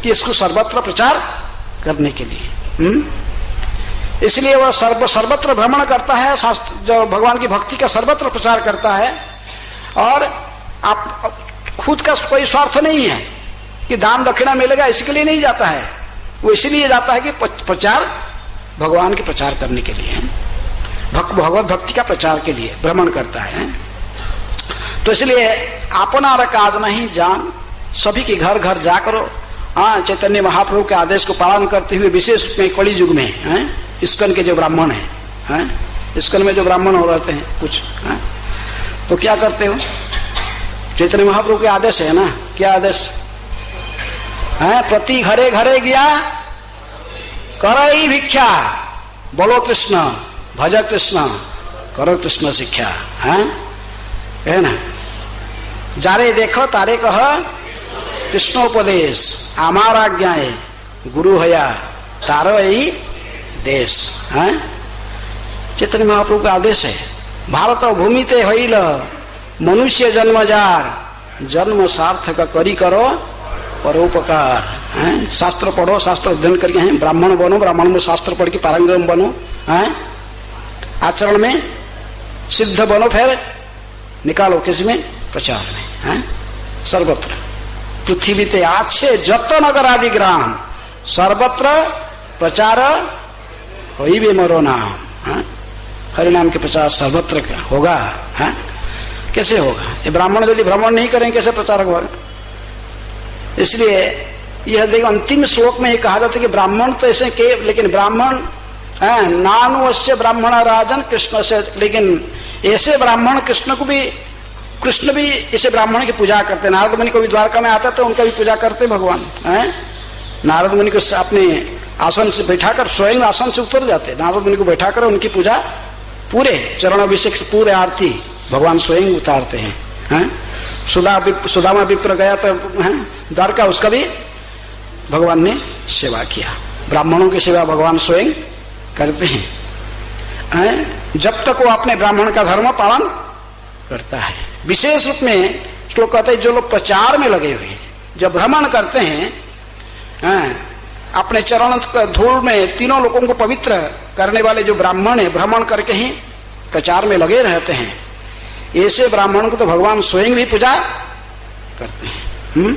Speaker 1: कि इसको सर्वत्र प्रचार करने के लिए। इसलिए वह सर्वत्र भ्रमण करता है, शास्त्र जो भगवान की भक्ति का सर्वत्र प्रचार करता है। और आप खुद का कोई स्वार्थ नहीं है कि दान दक्षिणा मिलेगा, इसके लिए नहीं जाता है। वो इसलिए जाता है कि प्रचार भगवान के प्रचार करने के लिए, भगवत भक्ति का प्रचार के लिए भ्रमण करता है। तो इसलिए अपना काज नहीं जान, सभी के घर घर जा करो। चैतन्य महाप्रभु के आदेश को पालन करते हुए विशेष रूप में कली युग में इस्कन के जो ब्राह्मण हैं, इस्कन में जो ब्राह्मण हो रहते हैं कुछ तो क्या करते हो? चैतन्य महाप्रभु के आदेश है ना, क्या आदेश है? प्रति घरे घरे गया करई भिक्षा, बोलो कृष्ण भज कृष्ण करो कृष्ण शिक्षा है ना। जारे देखो तारे कह कृष्णोपदेश, आमार आज्ञाए गुरु हया तारो यही देश है। चैतन्य महाप्रभु का आदेश है। भारत भूमि ते होइल मनुष्य जन्मजार, जन्म सार्थक करी करो परोपकार है। शास्त्र पढ़ो, शास्त्र अध्ययन करके हैं, ब्राह्मण बनो, ब्राह्मण में शास्त्र पढ़ के पारंगम बनो है। आचरण में सिद्ध बनो, फिर निकालो किसमें? प्रचार में है। सर्वत्र पृथ्वी ते आछे जत नगर आदि ग्राम, सर्वत्र प्रचार होई भी मरो नाम। हरि नाम के प्रचार सर्वत्र होगा है। कैसे होगा? ये ब्राह्मण यदि भ्रमण नहीं करेंगे कैसे प्रचार होगा? इसलिए यह देखो अंतिम श्लोक में ये कहा जाता है कि ब्राह्मण तो ऐसे के, लेकिन ब्राह्मण नानुवश्य ब्राह्मण राजन कृष्ण से, लेकिन ऐसे ब्राह्मण कृष्ण भी ऐसे ब्राह्मण की पूजा करते। नारद मुनि को भी द्वारका में आता तो उनका भी पूजा करते भगवान है। नारद मुनि को अपने आसन से बैठाकर, स्वयं आसन से उतर जाते, नारद मुनि को बैठाकर उनकी पूजा पूरे चरण अभिषेक से पूरे आरती भगवान स्वयं उतारते हैं। सुदामा विप्र गया तो द्वारका, उसका भी भगवान ने सेवा किया। ब्राह्मणों की सेवा भगवान स्वयं करते हैं जब तक वो अपने ब्राह्मण का धर्म पालन करता है। विशेष रूप में श्लोक कहते हैं जो लोग प्रचार में लगे हुए हैं, जब भ्रमण करते हैं अपने चरण धूल में तीनों लोगों को पवित्र करने वाले जो ब्राह्मण है, भ्रमण करके ही प्रचार में लगे रहते हैं, ऐसे ब्राह्मण को तो भगवान स्वयं भी पूजा करते हैं।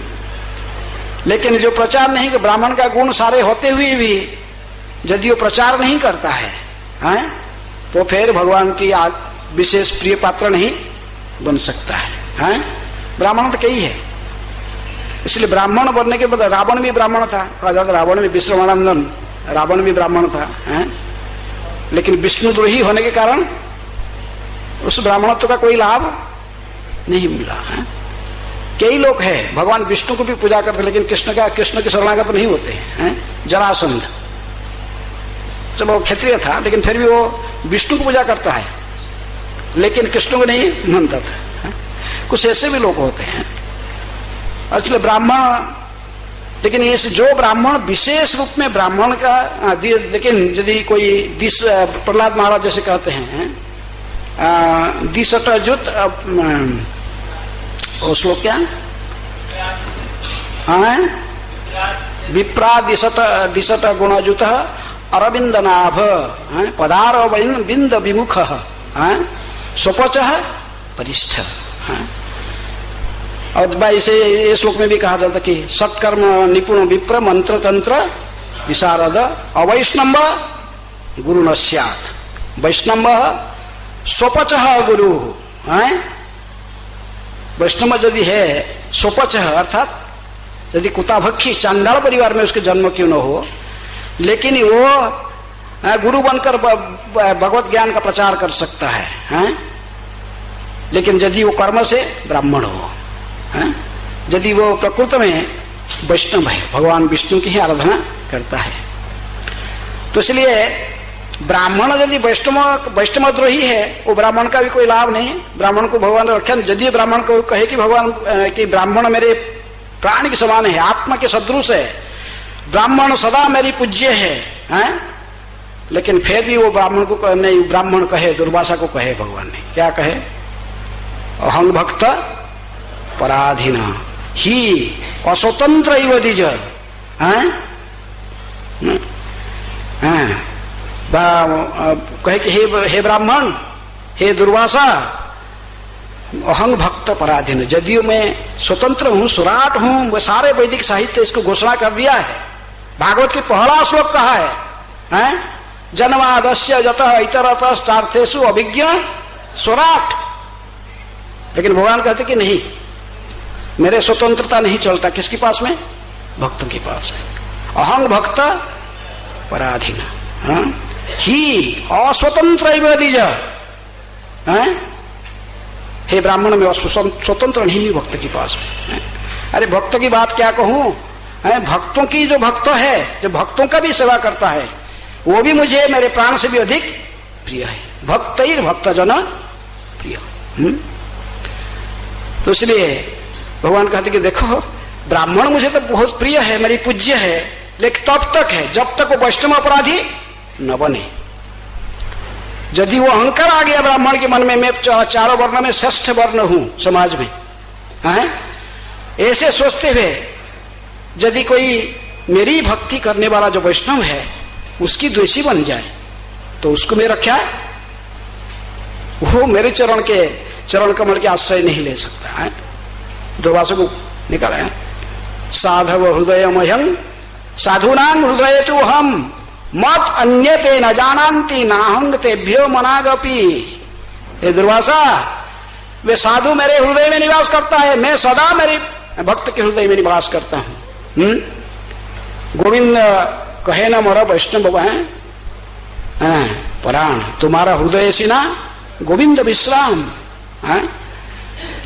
Speaker 1: लेकिन जो प्रचार नहीं, ब्राह्मण का गुण सारे होते हुए भी यदि वो प्रचार नहीं करता है तो फिर भगवान की विशेष प्रिय पात्र नहीं बन सकता है। ब्राह्मण तो कई है। इसलिए ब्राह्मण बनने के बाद रावण भी ब्राह्मण था, कहा जाता रावण भी, विश्वमानंदन रावण भी ब्राह्मण था लेकिन विष्णुद्रोही होने के कारण उस ब्राह्मणत्व का कोई लाभ नहीं मिला कई लोग हैं भगवान विष्णु को भी पूजा करते लेकिन कृष्ण के शरणागत नहीं होते हैं। जरासंध चलो क्षत्रिय था लेकिन फिर भी वो विष्णु को पूजा करता है लेकिन कृष्ण को नहीं मानता था। कुछ ऐसे भी लोग होते हैं। इसलिए ब्राह्मण, लेकिन ये जो ब्राह्मण विशेष रूप में ब्राह्मण का लेकिन यदि कोई प्रहलाद महाराज जैसे कहते हैं दिशटजुत वो श्लोक क्या विप्रा दिशट गुणजुत अरविंद नाभ पदार बिंद विमुख स्वपच परिष्ठ। और भाई इसे ये श्लोक में भी कहा जाता कि सत्कर्म निपुण विप्र मंत्र तंत्र विशारद अवैष्णव गुरु न स्यात्। वैष्णव स्वपच गुरु वैष्णव यदि है स्वपच अर्थात यदि कुताभक्षी चांडाल परिवार में उसके जन्म क्यों न हो लेकिन वो गुरु बनकर भगवत ज्ञान का प्रचार कर सकता है लेकिन यदि वो कर्म से ब्राह्मण हो, यदि वो प्रकृति में वैष्णव है, भगवान विष्णु की ही आराधना करता है। तो इसलिए ब्राह्मण यदि वैष्णवद्रोही है वो ब्राह्मण का भी कोई लाभ नहीं। ब्राह्मण को भगवान ने रखा। यदि ब्राह्मण को कहे कि भगवान कि ब्राह्मण मेरे प्राण के समान है, आत्मा के सदृश है, ब्राह्मण सदा मेरी पूज्य है, लेकिन फिर भी वो ब्राह्मण को नहीं, ब्राह्मण कहे, दुर्वासा को कहे, भगवान ने क्या कहे, अहं भक्त पराधीन ही अस्वतंत्र द्विज। कहे कि हे ब्राह्मण, हे दुर्वासा, अहं भक्त पराधीन, यदियो मैं स्वतंत्र हूं, सुराट हूं, वो सारे वैदिक साहित्य इसको घोषणा कर दिया है। भागवत की पहला श्लोक कहा है जन्मादस्य जतः इतरतश्चार्थेषु अभिज्ञ स्वराट। लेकिन भगवान कहते कि नहीं, मेरे स्वतंत्रता नहीं चलता। किसके पास में? भक्तों के पास में। अहं भक्त पराधीन ही अस्वतंत्र द्विज। हे ब्राह्मण में स्वतंत्र नहीं भक्त के पास में। अरे भक्त की बात क्या कहूं, भक्तों की जो भक्त है, जो भक्तों का भी सेवा करता है, वो भी मुझे मेरे प्राण से भी अधिक प्रिय है। भक्त ही भक्त जन प्रिय। तो इसलिए भगवान कहते कि देखो ब्राह्मण मुझे तो बहुत प्रिय है, मेरी पूज्य है, लेकिन तब तक है जब तक वो वैष्णव अपराधी न बने। यदि वो अहंकार आ गया ब्राह्मण के मन में, मैं चारों वर्ण में श्रेष्ठ वर्ण हूं समाज में, ऐसे सोचते हुए यदि कोई मेरी भक्ति करने वाला जो वैष्णव है उसकी द्वेषी बन जाए तो उसको मेरा क्या, वो मेरे चरण कमल के आश्रय नहीं ले सकता है। दुर्वासा को निकाला है, साधव हृदय मह्यं साधुनां हृदय तो हम मत अन्य ते न जानन्ति नाहंग तेभ्यो मनागपि। हे दुर्वासा, वे साधु मेरे हृदय में निवास करता है, मैं सदा मेरे भक्त के हृदय में निवास करता हूं। गोविंद कहे ना मोरा वैष्णव है पराण, तुम्हारा हृदय सिना गोविंद विश्राम।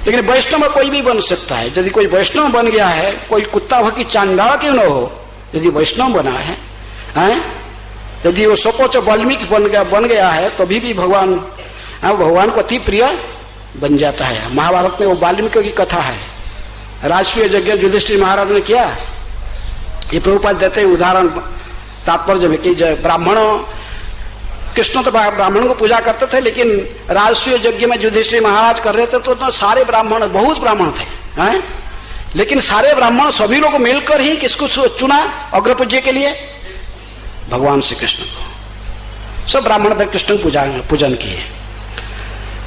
Speaker 1: लेकिन वैष्णव कोई भी बन सकता है। यदि कोई वैष्णव बन गया है, कोई कुत्ता भकी चांडाल क्यों न हो, यदि वैष्णव बना है, यदि वो सपोच वाल्मीकि बन गया है तो भी भगवान भगवान को अति प्रिय बन जाता है। महाभारत में वो वाल्मीकि की कथा है, राजसूय यज्ञ युधिष्ठिर महाराज ने किया। ये प्रभुपाद देते उदाहरण तात्पर्य में कि ब्राह्मण, कृष्ण तो ब्राह्मण को पूजा करते थे, लेकिन राजसूय यज्ञ में युधिष्ठिर महाराज कर रहे थे तो सारे ब्राह्मण, बहुत ब्राह्मण थे, लेकिन सारे ब्राह्मण सभी लोग मिलकर ही किसको चुना अग्रपूज्य के लिए? भगवान श्री कृष्ण को। सब ब्राह्मण फिर कृष्ण पूजन किए।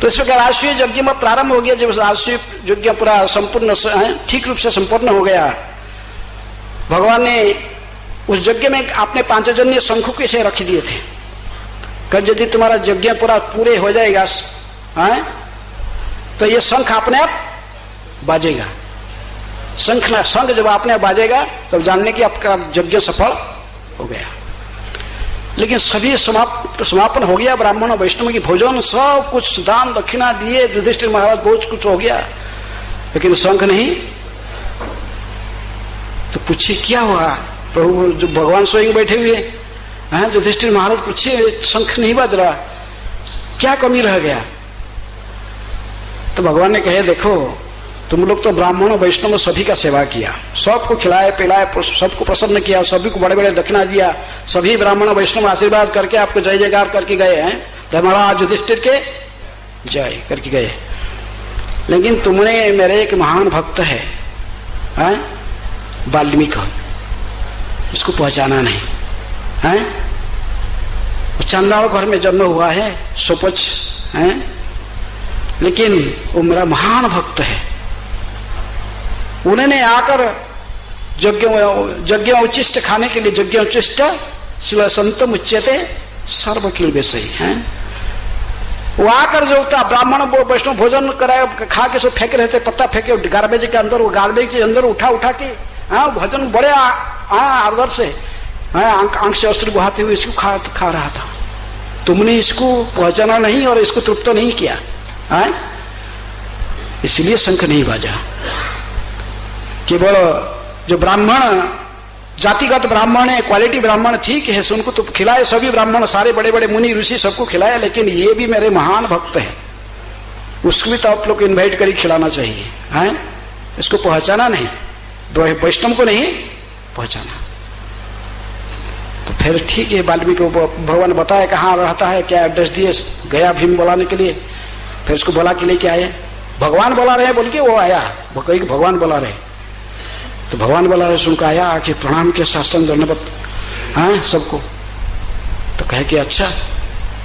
Speaker 1: तो इस प्रकार राजसूय यज्ञ में प्रारंभ हो गया। जब राजसूय यज्ञ पूरा संपूर्ण ठीक रूप से संपन्न हो गया, भगवान ने उस यज्ञ में आपने पांचजन्य शंखों के से रख दिए थे। कल यदि तुम्हारा यज्ञ पूरे हो जाएगा तो ये शंख अपने आप बाजेगा। शंख जब अपने आप बाजेगा तब जानने की आपका यज्ञ सफल हो गया। लेकिन सभी समापन हो गया, ब्राह्मण वैष्णव की भोजन सब कुछ दान दक्षिणा दिए, युधिष्ठिर महाराज बहुत कुछ हो गया, लेकिन शंख नहीं तो पूछिए क्या हुआ प्रभु, जो भगवान स्वयं बैठे हुए हैं, युधिष्ठिर महाराज पूछिए शंख नहीं बज रहा, क्या कमी रह गया? तो भगवान ने कहे देखो तुम लोग तो ब्राह्मण वैष्णव सभी का सेवा किया, सबको खिलाए पिलाए, सबको प्रसन्न किया, सभी को बड़े बड़े दक्षिणा दिया, सभी ब्राह्मण वैष्णव आशीर्वाद करके आपको जय जयकार करके गए हैं, धर्मराज युधिष्ठिर के जय करके गए। लेकिन तुमने मेरे एक महान भक्त है वाल्मीकि, उसको पहचाना नहीं है, चंडाल घर में जन्म हुआ है, सोपच है, लेकिन वो मेरा महान भक्त है। उन्होंने आकर यज्ञ उच्चिष्ट खाने के लिए, यज्ञ उच्चिष्ट शिल संतम उच्यते सर्वकिल विषयी है, वो आकर जो था ब्राह्मण वैष्णव भोजन कराए, खा के सब फेंक रहे थे, पत्ता फेंके गार्बेज के अंदर, वो गार्बेज के अंदर उठा के भोजन बड़े आदर से आंख से अस्त्र बहाते हुए इसको खा रहा था। तुमने इसको पहचाना नहीं और इसको तृप्त नहीं किया, इसलिए शंख नहीं बाजा। केवल जो ब्राह्मण जातिगत ब्राह्मण है, क्वालिटी ब्राह्मण ठीक है, उनको तो खिलाए, सभी ब्राह्मण सारे बड़े बड़े मुनि ऋषि सबको खिलाया, लेकिन ये भी मेरे महान भक्त है, उसको भी तो आप लोग इन्वाइट करके खिलाना चाहिए है। इसको पहचाना नहीं, वैष्णव को नहीं पहचाना। तो फिर ठीक है, वाल्मीकि को भगवान बताया कहाँ रहता है, क्या एड्रेस दिए, गया भीम बुलाने के लिए, फिर उसको बुला के लेके आए। भगवान बुला रहे बोल के वो आया, भगवान बुला रहे, तो भगवान बुला रहे सुनकर आया, आके प्रणाम के शास्त्र धन्यवाद हाँ सबको। तो कहे कि अच्छा,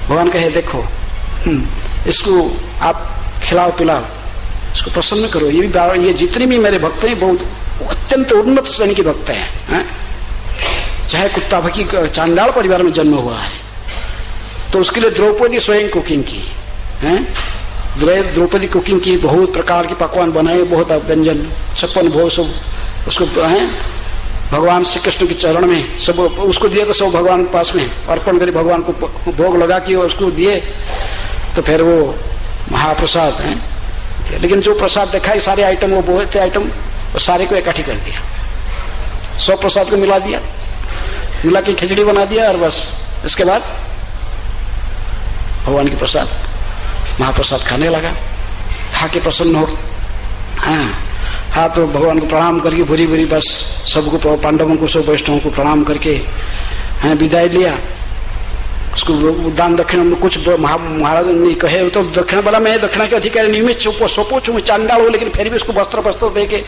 Speaker 1: भगवान कहे देखो इसको आप खिलाओ पिलाओ, इसको प्रसन्न करो, ये जितने भी मेरे भक्त हैं बहुत अत्यंत उन्नत श्रेणी के भक्त हैं, चाहे कुत्ता भकी चांडाल परिवार में जन्म हुआ है, तो उसके लिए द्रौपदी स्वयं कुकिंग की है, द्रौपदी कुकिंग की, बहुत प्रकार के पकवान बनाए, बहुत व्यंजन 56 भोग सब उसको है भगवान श्री कृष्ण के चरण में सब उसको दिए, तो सब भगवान पास में अर्पण करे, भगवान को भोग लगा के उसको दिए, तो फिर वो महाप्रसाद है। लेकिन जो प्रसाद देखा सारे आइटम, वो बहुत आइटम वो सारे को इकट्ठी कर दिया, सब प्रसाद को मिला दिया, मिला के खिचड़ी बना दिया, और बस इसके बाद भगवान की प्रसाद महाप्रसाद खाने लगा, खा के प्रसन्न हो हाँ तो भगवान को प्रणाम करके भूरी भूरी बस सबको, पांडवों को सब वैष्णवों को प्रणाम करके विदाई लिया। उसको दान दक्षिणा में कुछ महाराज ने कहे, तो दक्षिणा वाला मैं दक्षिणा के अधिकारी नियमित सोपो छू चांडाल हो, लेकिन फिर भी उसको वस्त्र दे के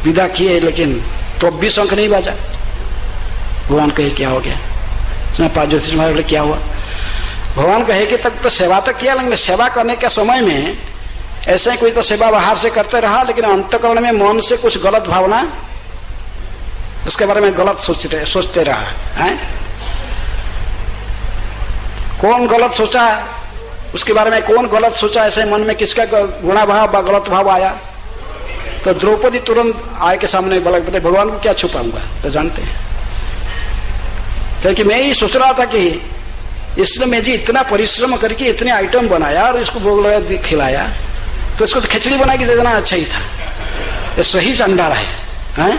Speaker 1: विदा किए, लेकिन तो भी शंख नहीं बाजा। भगवान कहे क्या हो गया, ज्योतिष महाराज क्या हुआ? भगवान कहे कि तक तो सेवा तो किया, लेकिन सेवा करने के समय में ऐसे ही कोई तो सेवा बाहर से करते रहा, लेकिन अंतःकरण में मन से कुछ गलत भावना, उसके बारे में गलत सोचते रहा है। कौन गलत सोचा, उसके बारे में कौन गलत सोचा, ऐसे मन में किसका गुणा भाव गलत भाव आया? तो द्रौपदी तुरंत आए के सामने बोले भगवान को क्या छुपाऊंगा, तो जानते हैं क्योंकि मैं ही सोच रहा था कि इसने मैं जी इतना परिश्रम करके इतने आइटम बनाया और इसको भोग लगा खिलाया, तो इसको तो खिचड़ी बना के दे देना अच्छा ही था, ये सही चंडाल है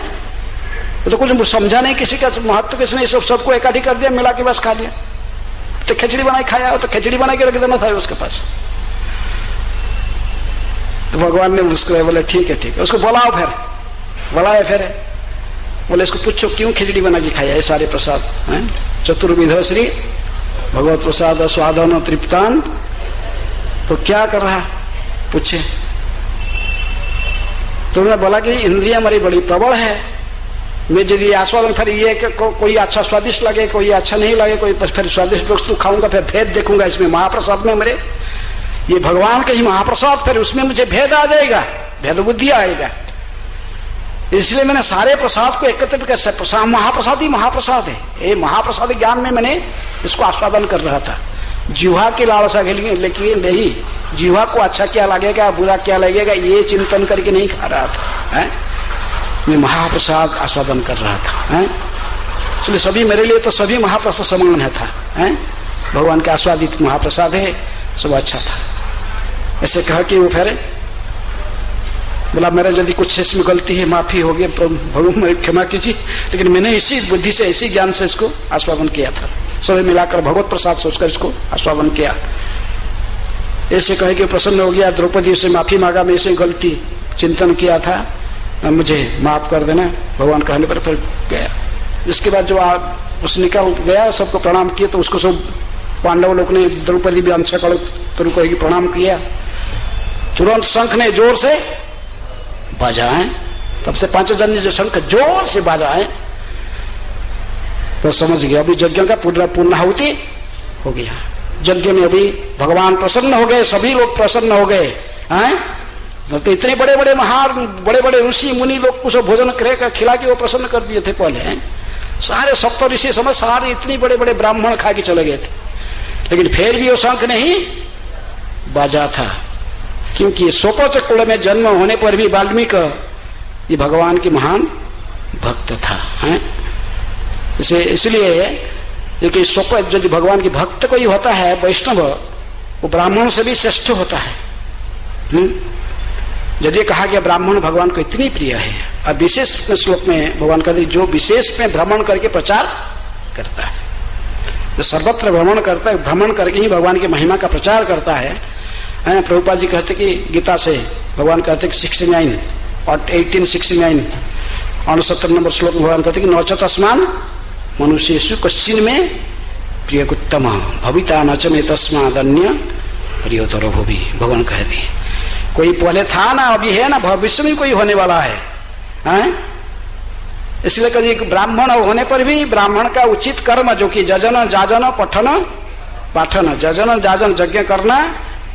Speaker 1: तो कुछ समझा नहीं, किसी का महत्व किसी ने सबको इकट्ठी कर दिया, मिला के बस खा लिया। तो खिचड़ी बनाई खाया, तो खिचड़ी बना के रख देना था उसके पास। तो भगवान ने उसको बोले ठीक है ठीक है, उसको बुलाओ, फिर बुलाए, फिर बोले इसको पूछो क्यों खिचड़ी बना के खाया, ये सारे प्रसाद है, चतुर्विध श्री भगवत प्रसाद स्वादन तृप्तान, तो क्या कर रहा पूछे? तो उन्होंने बोला कि इंद्रिया हमारी बड़ी प्रबल है, मैं यदि आस्वादन फिर ये कोई अच्छा स्वादिष्ट लगे, कोई अच्छा नहीं लगे, कोई फिर स्वादिष्ट वस्तु खाऊंगा, फिर भेद देखूंगा इसमें महाप्रसाद में, मेरे ये भगवान का ही महाप्रसाद, फिर उसमें मुझे भेद आ जाएगा, भेद बुद्धि आएगा, इसलिए मैंने सारे प्रसाद को एकत्रित कर, महाप्रसाद ही महाप्रसाद है, ये महाप्रसाद ज्ञान में मैंने इसको आस्वादन कर रहा था, जीवा की लालसा के लिए, लेकिन नहीं जीवा को अच्छा क्या लगेगा बुरा क्या लगेगा ये चिंतन करके नहीं खा रहा था है? मैं महाप्रसाद आस्वादन कर रहा था है? इसलिए सभी मेरे लिए तो सभी महाप्रसाद समान है था है? भगवान के आस्वादित महाप्रसाद है, सब अच्छा था। ऐसे कह के वो फिर बोला मेरा यदि कुछ इसमें गलती है माफी हो गई, भगवान क्षमा कीजिए, लेकिन मैंने इसी बुद्धि से इसी ज्ञान से इसको आस्वादन किया था, सभी मिलाकर भगवत प्रसाद सोचकर इसको आस्वादन किया। ऐसे कहे कि प्रसन्न हो गया, द्रौपदी से माफी मांगा, मैं इसे गलती चिंतन किया था, मुझे माफ कर देना। भगवान कहने पर फिर गया। इसके बाद जो उस निकल गया, सबको प्रणाम किया, तो उसको सब पांडव लोग ने, द्रौपदी भी अंश तो कहेगी प्रणाम किया। तुरंत शंख ने जोर से बाजा है, तब से 5 जन ने जो शंख जोर से बाजा है, तो समझ गया अभी यज्ञ का पूर्णाहुति हो गया। यज्ञ में अभी भगवान प्रसन्न हो गए, सभी लोग प्रसन्न हो गए हैं। तो इतने बड़े बड़े महान बड़े बड़े ऋषि मुनि लोग को सब भोजन खिला के वो प्रसन्न कर दिए थे पहले हैं। सारे 70 ऋषि समझ सारे इतने बड़े बड़े ब्राह्मण खा के चले गए थे, लेकिन फिर भी वो शंख नहीं बाजा था, क्योंकि सोपोच कुल में जन्म होने पर भी वाल्मीकि ये भगवान की महान भक्त था हैं। इसलिए क्योंकि यदि भगवान की भक्त कोई होता है वैष्णव, वो ब्राह्मण से भी श्रेष्ठ होता है। यदि कहा गया ब्राह्मण भगवान को इतनी प्रिय है, और विशेष श्लोक में भगवान कहते जो विशेष में भ्रमण करके प्रचार करता है, जो सर्वत्र भ्रमण करता है, भ्रमण करके ही भगवान की महिमा का प्रचार करता है। प्रभुपाद जी कहते कि गीता से भगवान कहते कि 69 और 1869 69 नंबर श्लोक में भगवान कहते कि नौच तस्मान मनुष्येषु कश्चिन में प्रियकुत्तम भविता नच में तस्मादन्य प्रियोतरो भुवि। भगवान कह दिए कोई पहले था ना, अभी है ना, भविष्य में कोई होने वाला है। इसलिए कभी ब्राह्मण होने पर भी ब्राह्मण का उचित कर्म जो कि जजन जाजन पठन पाठन, जजन जाजन यज्ञ करना,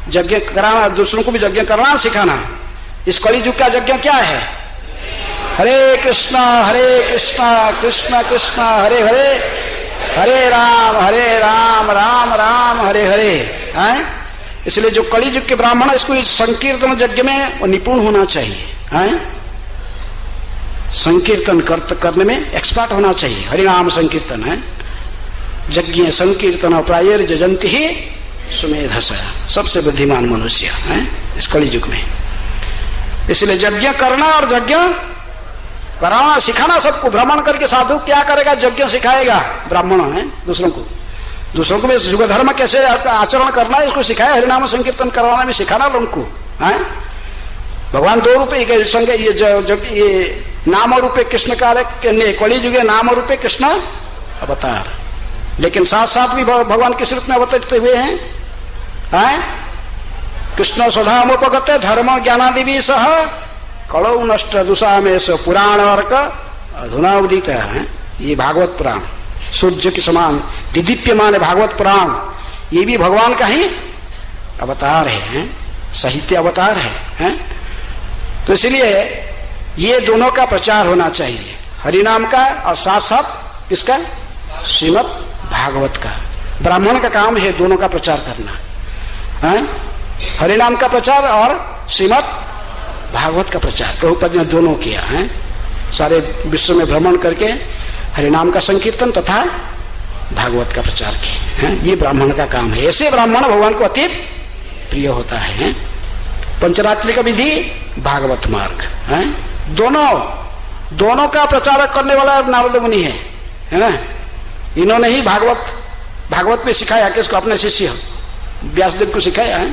Speaker 1: यज्ञ कराना, दूसरों को भी यज्ञ करना सिखाना। इस कली युग का यज्ञ क्या है? हरे कृष्णा कृष्ण कृष्ण हरे हरे, हरे राम राम राम हरे हरे हैं। इसलिए जो कली युग के ब्राह्मण इसको संकीर्तन यज्ञ में निपुण होना चाहिए हैं, संकीर्तन करने में एक्सपर्ट होना चाहिए। हरिनाम संकीर्तन है यज्ञ संकीर्तन प्रायर जजंती ही सुमेधस, सबसे बुद्धिमान मनुष्य है इस कली युग में। इसलिए यज्ञ करना और यज्ञ कराना सिखाना सबको, भ्रमण करके साधु क्या करेगा? यज्ञ सिखाएगा ब्राह्मण है दूसरों को भी युग धर्म कैसे आचरण करना है इसको सिखाया। हरिनाम संकीर्तन करवाना भी सिखाना लोगों को है। भगवान 2 रूपे के संग ये नाम रूपे कृष्ण कार्य कली युगे नाम रूपे कृष्ण अवतार, लेकिन साथ साथ भी भगवान किस रूप में अवतरित हुए हैं? कृष्ण स्वधामुपगत धर्म ज्ञानादि सह कलौ नष्ट दुषामेश पुराण अर्क अधुना उदित है। ये भागवत पुराण सूर्य के समान दिदीप्यमान भागवत पुराण, ये भी भगवान का ही अवतार है, साहित्य अवतार है। तो इसलिए ये दोनों का प्रचार होना चाहिए, हरिनाम का और साथ साथ इसका श्रीमद् भागवत का। ब्राह्मण का काम है दोनों का प्रचार करना है, हरिनाम का प्रचार और श्रीमद् भागवत का प्रचार। प्रभुपाद ने दोनों किया है, सारे विश्व में भ्रमण करके हरिनाम का संकीर्तन तथा भागवत का प्रचार किया है। ये ब्राह्मण का काम है, ऐसे ब्राह्मण भगवान को अति प्रिय होता है। पंचरात्रि का विधि भागवत मार्ग है, दोनों का प्रचारक करने वाला नारद मुनि है ना। इन्होंने ही भागवत पे सिखाया, किसको? अपने शिष्य व्यासदेव को सिखाया है।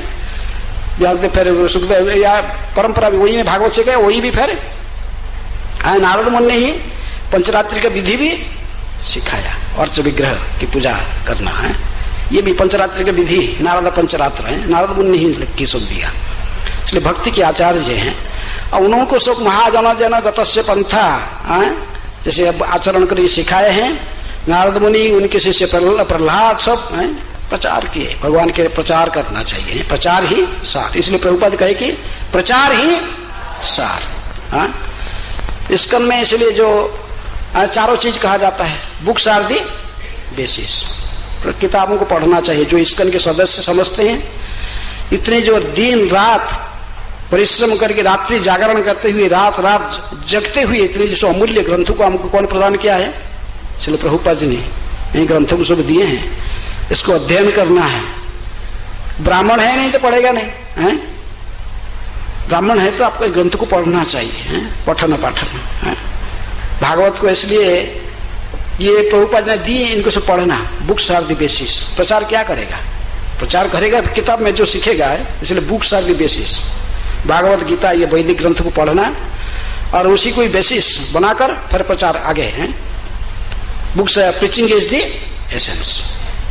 Speaker 1: व्यासदेव फिर सुखदेव या परंपरा भी वही ने भागवत सिखाया, वही भी फिर नारद मुनि ने ही पंचरात्रि का विधि भी सिखाया। अर्च विग्रह की पूजा करना है, ये भी पंचरात्रि का विधि नारद पंचरात्र है, नारद मुनि ने ही लिख के सब दिया। इसलिए भक्ति के आचार्य हैं और उन्होंने को सब महाजन जन गतस्य पंथा जैसे अब आचरण कर सिखाए हैं। नारद मुनि उनके शिष्य प्रहलाद सब प्रचार किए, भगवान के प्रचार करना चाहिए, प्रचार ही सार। इसलिए प्रभुपाद कहे कि प्रचार ही सार। इसकन में इसलिए जो चारों चीज कहा जाता है, बुक्स आर दी बेसिस, किताबों को पढ़ना चाहिए। जो इसकन के सदस्य समझते हैं, इतने जो दिन रात परिश्रम करके रात्रि जागरण करते हुए रात रात जगते हुए इतने जो अमूल्य ग्रंथों को हमको कौन प्रदान किया है? इसलिए प्रभुपाद जी ने इन ग्रंथों को सब दिए हैं, इसको अध्ययन करना है। ब्राह्मण है नहीं तो पढ़ेगा नहीं है। ब्राह्मण है तो आपको ग्रंथ को पढ़ना चाहिए, पठन पाठन। भागवत को इसलिए ये प्रभुपाद ने दी, इनको से पढ़ना, बुक्स आर द बेसिस। प्रचार क्या करेगा? प्रचार करेगा किताब में जो सीखेगा, इसलिए books are the basis. Bhagavad Gita ये वैदिक ग्रंथ को पढ़ना और उसी को बेसिस बनाकर फिर प्रचार आगे है। Books preaching is the essence.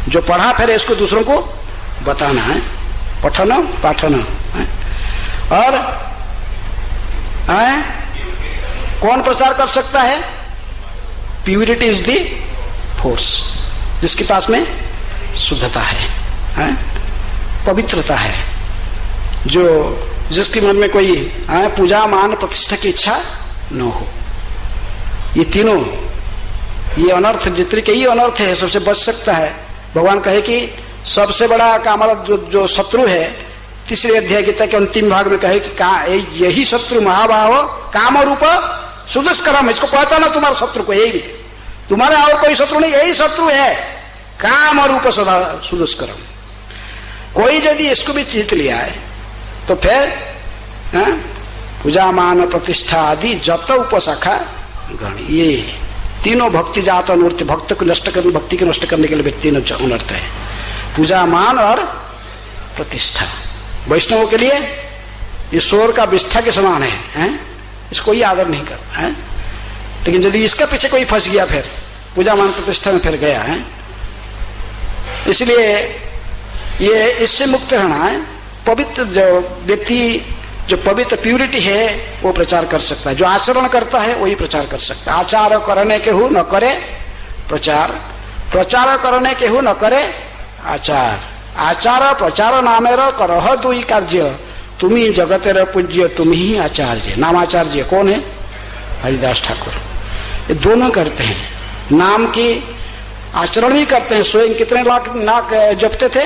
Speaker 1: जो पढ़ा फिर इसको दूसरों को बताना है, पठन पाठन है। और कौन प्रचार कर सकता है? Purity is the force. जिसके पास में शुद्धता है, पवित्रता है, जो जिसके मन में कोई पूजा मान प्रतिष्ठा की इच्छा न हो। ये तीनों, ये अनर्थ जितने के ही अनर्थ है सबसे बच सकता है। भगवान कहे कि सबसे बड़ा हमारा जो शत्रु है, तीसरे अध्याय गीता के अंतिम भाग में कहे कि यही शत्रु महाभाव काम रूप सुदुष्कर्म। इसको पहचाना तुम्हारा शत्रु को, यही भी तुम्हारा और कोई शत्रु नहीं, यही शत्रु है, काम रूप सदा सुदुष्कर्म। कोई यदि इसको भी जीत लिया है तो फिर पूजा मान प्रतिष्ठा आदि जत उपशाखा गण, ये तीनों भक्ति जात अनर्थ, भक्त को नष्ट करने, भक्ति को नष्ट करने के लिए तीनों अनर्थ है। पूजा मान और प्रतिष्ठा वैष्णवों के लिए ये शोर का विष्ठा के समान है, इसको कोई आदर नहीं करता है। लेकिन यदि इसका पीछे कोई फंस गया, फिर पूजा मान प्रतिष्ठा में फिर गया है। इसलिए ये इससे मुक्त रहना है। पवित्र जो व्यक्ति, जो पवित्र प्यूरिटी है, वो प्रचार कर सकता है। जो आचरण करता है वही प्रचार कर सकता है। आचार करने के हु न करे प्रचार, प्रचार करने के हु न करे आचार। आचार प्रचार नामेर करह दुई कार्य, तुम्ही जगतेर पूज्य तुम ही आचार्य। नामाचार्य कौन है? हरिदास ठाकुर। ये दोनों करते हैं, नाम की आचरण भी करते हैं। स्वयं कितने लाख नाक जपते थे,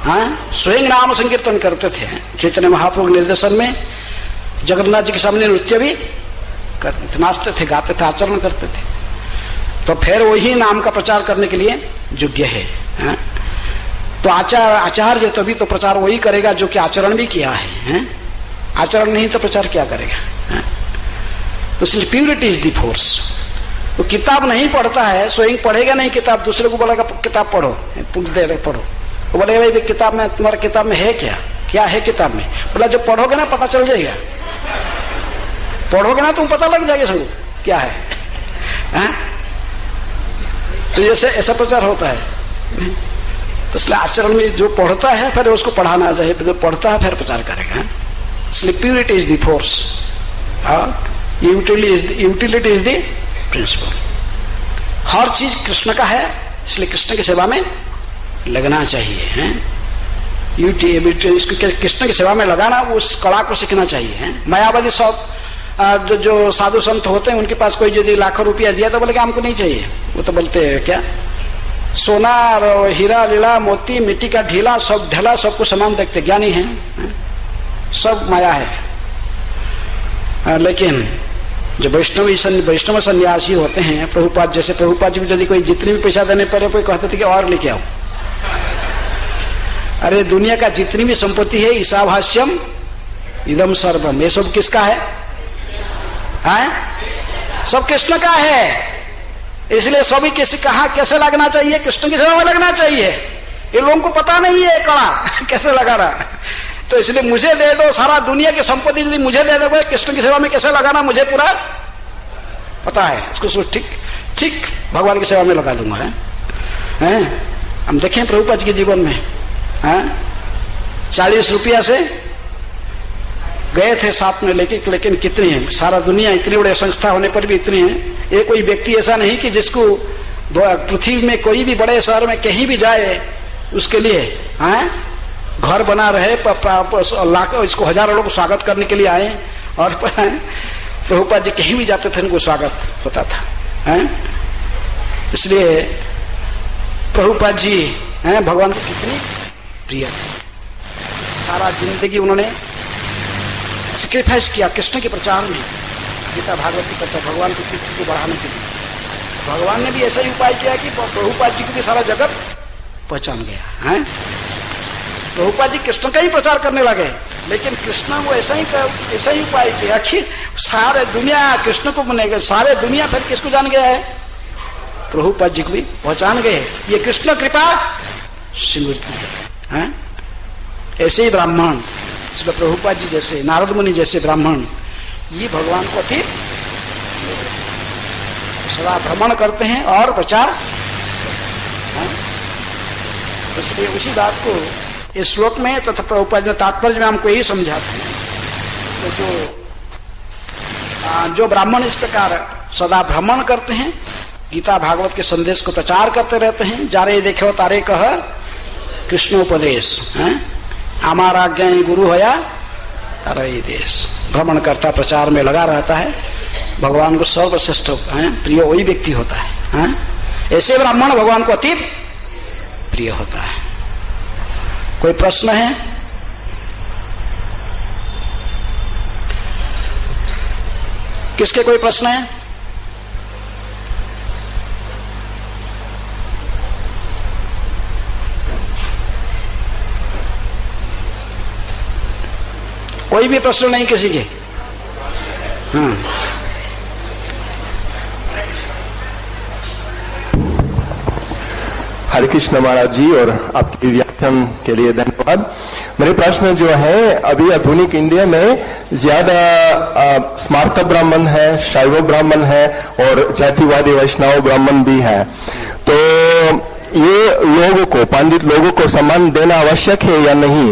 Speaker 1: स्वयं नाम संकीर्तन करते थे। चैतन्य महाप्रभु निर्देशन में जगन्नाथ जी के सामने नृत्य भी करते थे, नाचते थे, गाते थे, आचरण करते थे। तो फिर वही नाम का प्रचार करने के लिए योग्य है। तो आचार्य तभी तो प्रचार वही करेगा जो कि आचरण भी किया है। आचरण नहीं तो प्रचार क्या करेगा? तो इसलिए प्यूरिटी इज द फोर्स। वो किताब नहीं पढ़ता है, स्वयं पढ़ेगा नहीं किताब, दूसरे को बोलेगा किताब पढ़ो, पढ़ो। वो बोले भाई किताब में, तुम्हारा किताब में है क्या? क्या है किताब में? बोला जब पढ़ोगे ना पता चल जाएगा, पढ़ोगे ना तुम पता लग जाएगा सबको क्या है। तो ऐसे ऐसा प्रचार होता है। तो इसलिए आचरण में जो पढ़ता है फिर उसको पढ़ाना चाहिए, जो पढ़ता है फिर प्रचार करेगा। इसलिए purity is the force, utility is the principal. हर चीज कृष्ण का है, इसलिए कृष्ण की सेवा में लगना चाहिए। इसको कृष्ण की सेवा में लगाना, उस कला को सीखना चाहिए। मायावादी सब जो साधु संत होते हैं, उनके पास कोई यदि लाखों रुपया दिया तो बोले कि हमको नहीं चाहिए। वो तो बोलते हैं क्या, सोना और हीरा लीला मोती मिट्टी का ढीला सब ढेला सबको समान देखते, ज्ञानी है, सब माया है। लेकिन जो वैष्णव सन्यासी होते हैं, प्रभुपाद जैसे, प्रभुपाद जी को यदि कोई जितनी भी पैसा देने पर कोई कहते थे कि और लेके आओ, अरे दुनिया का जितनी भी संपत्ति है, ईशाभाष्यम इदम सर्वम, ये सब किसका है? सब कृष्ण का है। इसलिए सभी किसी कहा कैसे लगना चाहिए? कृष्ण की सेवा में लगना चाहिए। ये लोगों को पता नहीं है कड़ा कैसे लगाना। तो इसलिए मुझे दे दो, सारा दुनिया की संपत्ति यदि मुझे दे दोगे, कृष्ण की सेवा में कैसे लगाना मुझे पूरा पता है। इसको ठीक ठीक भगवान की सेवा में लगा दूंगा। हम देखें प्रभुपाद जी के जीवन में 40 रुपया से गए थे साथ में लेके, लेकिन कितनी है सारा दुनिया, इतनी बड़ी संस्था होने पर भी इतनी है। ये कोई व्यक्ति ऐसा नहीं कि जिसको पृथ्वी में कोई भी बड़े शहर में कहीं भी जाए उसके लिए घर बना रहे, लाखों इसको हजारों लोग स्वागत करने के लिए आए। और प्रभुपाद जी कहीं भी जाते थे उनको स्वागत होता था। इसलिए प्रभुपाद जी भगवान को कितनी प्रिय थे। सारा जिंदगी उन्होंने सैक्रिफाइस किया कृष्ण के प्रचार में, गीता भागवत के प्रचार, भगवान की कीर्ति को बढ़ाने के लिए। भगवान ने भी ऐसा ही उपाय किया कि प्रभुपाद जी को भी सारा जगत पहचान गया। प्रभुपाद जी कृष्ण का ही प्रचार करने लगे। लेकिन कृष्ण वो ऐसा ही उपाय किया कि सारे दुनिया कृष्ण को बनेगा, सारे दुनिया फिर किसको जान गया है? प्रभुपाद जी को भी पहचान गए। ये कृष्ण कृपा सिमृति है। ऐसे ही ब्राह्मण, इसमें प्रभुपाद जी जैसे, नारद मुनि जैसे ब्राह्मण, ये भगवान को अति सदा भ्रमण करते हैं और प्रचार। इसलिए उसी बात को इस श्लोक में तथा प्रभुपाद जी तात्पर्य में हमको यही समझाते हैं। तो जो ब्राह्मण इस प्रकार सदा भ्रमण करते हैं, गीता भागवत के संदेश को प्रचार करते रहते हैं, जारे देखो तारे कह कृष्णोपदेश है, हमारा आज्ञा गुरु होया अरे देश, भ्रमण करता प्रचार में लगा रहता है, भगवान को सर्वश्रेष्ठ प्रिय वही व्यक्ति होता है। ऐसे ब्राह्मण भगवान को अति प्रिय होता है। कोई प्रश्न है? किसके कोई प्रश्न है? कोई भी प्रश्न नहीं किसी के? हाँ,
Speaker 2: हरे कृष्ण महाराज जी, और आपके व्याख्यान के लिए धन्यवाद। मेरे प्रश्न जो है, अभी आधुनिक इंडिया में ज्यादा स्मार्त ब्राह्मण है, शैव ब्राह्मण है और जातिवादी वैष्णव ब्राह्मण भी है। तो ये लोगों को, पंडित लोगों को सम्मान देना आवश्यक है या नहीं?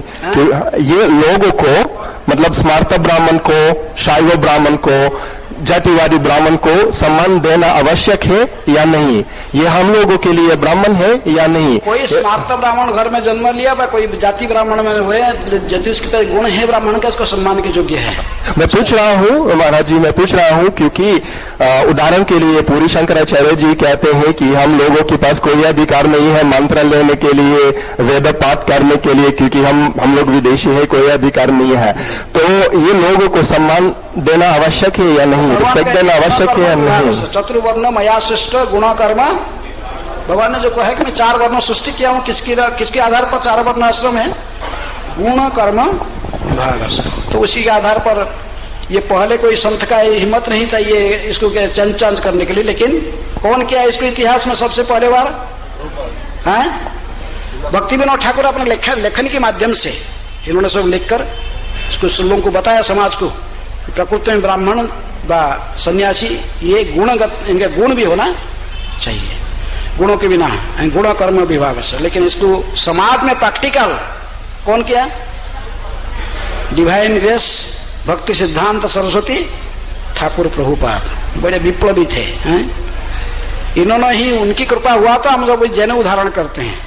Speaker 2: ये लोगों को, मतलब स्मार्त ब्राह्मण को, शैव ब्राह्मण को, जातिवादी ब्राह्मण को सम्मान देना आवश्यक है या नहीं? ये हम लोगों के लिए ब्राह्मण है या नहीं?
Speaker 1: कोई स्मार्त ब्राह्मण घर में जन्म लिया, कोई जाति ब्राह्मण में हुए, यदि उसके गुण है ब्राह्मण का, उसको सम्मान के योग्य है।
Speaker 2: मैं पूछ रहा हूँ महाराज जी, मैं पूछ रहा हूँ क्योंकि उदाहरण के लिए पूरी शंकराचार्य जी कहते हैं कि हम लोगों के पास कोई अधिकार नहीं है मंत्र लेने के लिए, वेद पाठ करने के लिए, क्योंकि हम लोग विदेशी है, कोई अधिकार नहीं है। तो ये लोगों को सम्मान देना आवश्यक है या नहीं? रिस्पेक्ट देना आवश्यक है या नहीं?
Speaker 1: चतुर्वर्ण मया सृष्ट गुण कर्म, भगवान ने जो कहा कि मैं 4 वर्ण सृष्टि किया हूँ, किसके आधार पर 4 वर्ण आश्रम है? गुण कर्म विभाग। तो उसी के आधार पर ये पहले कोई संत का हिम्मत नहीं था ये इसको चेंज करने के लिए, लेकिन कौन किया इसको इतिहास में सबसे पहले बार? है भक्ति विनोद ठाकुर अपने लेखन के माध्यम से इन्होंने सब लिखकर इसको लोगों को बताया, समाज को, प्रकृति में ब्राह्मण व सन्यासी ये गुणगत, इनके गुण भी होना चाहिए, गुणों के बिना गुण कर्म विभाग से। लेकिन इसको समाज में प्रैक्टिकल कौन किया? डिवाइन ग्रेस भक्ति सिद्धांत सरस्वती ठाकुर प्रभुपाद बड़े विप्लवी थे। इन्होंने ही, उनकी कृपा हुआ तो हम लोग जैन उदाहरण करते हैं।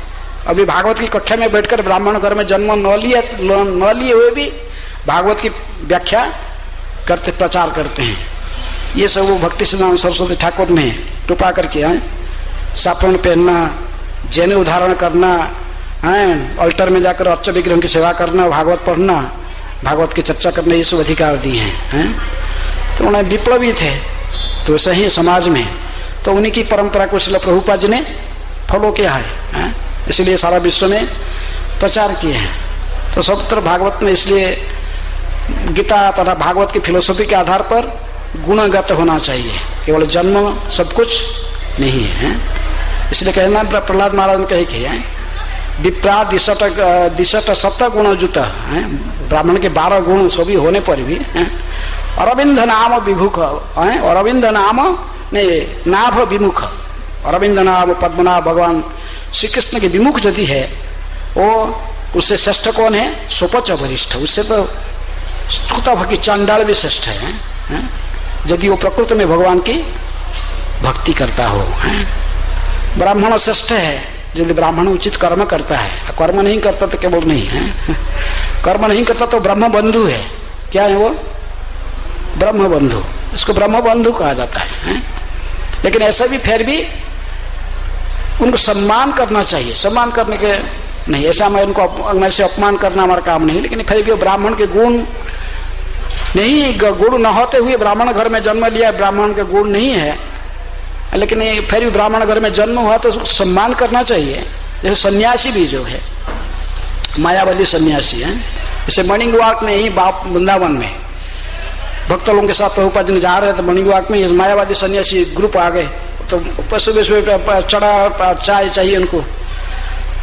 Speaker 1: अभी भागवत की कक्षा में बैठकर ब्राह्मण घर में जन्म न लिए हुए भी भागवत की व्याख्या करते, प्रचार करते हैं। ये सब वो भक्ति सिद्धांत सरस्वती ठाकुर ने कृपा करके सापन पहनना, जैन उदाहरण करना, अल्टर में जाकर अच्छे विग्रह की सेवा करना, भागवत पढ़ना, भागवत की चर्चा करने, ये सब अधिकार दिए हैं। तो उन्हें विप्लवी थे, तो सही समाज में तो उन्हीं की परंपरा को श्रील प्रभुपाद जी ने फॉलो किया है, इसलिए सारा विश्व में प्रचार किए हैं। तो सर्वत्र भागवत में इसलिए गीता तथा भागवत की फिलोसफी के आधार पर गुणगत होना चाहिए, केवल जन्म सब कुछ नहीं है। इसलिए कहना प्रहलाद महाराज ने कहे कि विप्रा दिशट 7 गुण जुत, ब्राह्मण के 12 गुण सभी होने पर भी अरविंद नाम विमुख, अरविंद नाम नहीं नाभ विमुख, अरविंद नाम पद्मनाभ भगवान श्री कृष्ण के विमुख यदि है वो, उससे श्रेष्ठ कौन है? सुपच वरिष्ठ, उससे तो सुता भक्ति चांडाल भी श्रेष्ठ है यदि वो प्रकृति में भगवान की भक्ति करता हो। ब्राह्मण श्रेष्ठ है यदि ब्राह्मण उचित कर्म करता है, कर्म नहीं करता तो केवल नहीं है, कर्म नहीं करता तो ब्रह्म बंधु है। क्या है वो? ब्रह्म बंधु, इसको ब्रह्म बंधु कहा जाता है। लेकिन ऐसा भी फिर भी उनको सम्मान करना चाहिए, सम्मान करने के नहीं, ऐसा मैं उनको मैं से अपमान करना हमारा काम नहीं, लेकिन फिर भी ब्राह्मण के गुण नहीं, गुण न होते हुए ब्राह्मण घर में जन्म लिया, ब्राह्मण के गुण नहीं है, लेकिन फिर भी ब्राह्मण घर में जन्म हुआ तो उसको सम्मान करना चाहिए। जैसे सन्यासी भी जो है, मायावादी सन्यासी है, जैसे मॉर्निंग वॉक में ही वृंदावन में भक्त लोगों के साथ प्रभुपाद जी जा रहे थे, मॉर्निंग वॉक में मायावादी सन्यासी ग्रुप आ गए, तो सुबह चढ़ा चाय चाहिए उनको,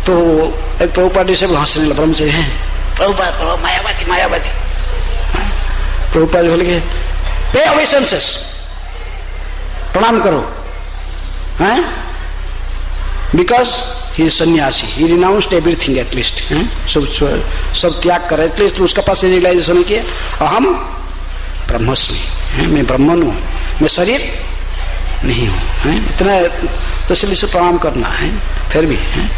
Speaker 1: तो एक प्रभुपाद जी से हंसने लगा, ब्रह्मचर्य है प्रभुपाद मायावादी मायावादी। प्रभुपाद बोले के पे ओबेसेंसेस, प्रणाम करो, हैं, बिकॉज ही सन्यासी, ही रिनाउंस्ड एवरीथिंग एटलीस्ट, सब त्याग करे, एटलीस्ट उसका पास रियलाइजेशन है कि अहम ब्रह्मस्मि, मैं ब्रह्मन हूँ, मैं शरीर नहीं हूँ, इतना, तो इसलिए इसे प्रणाम करना है फिर भी है।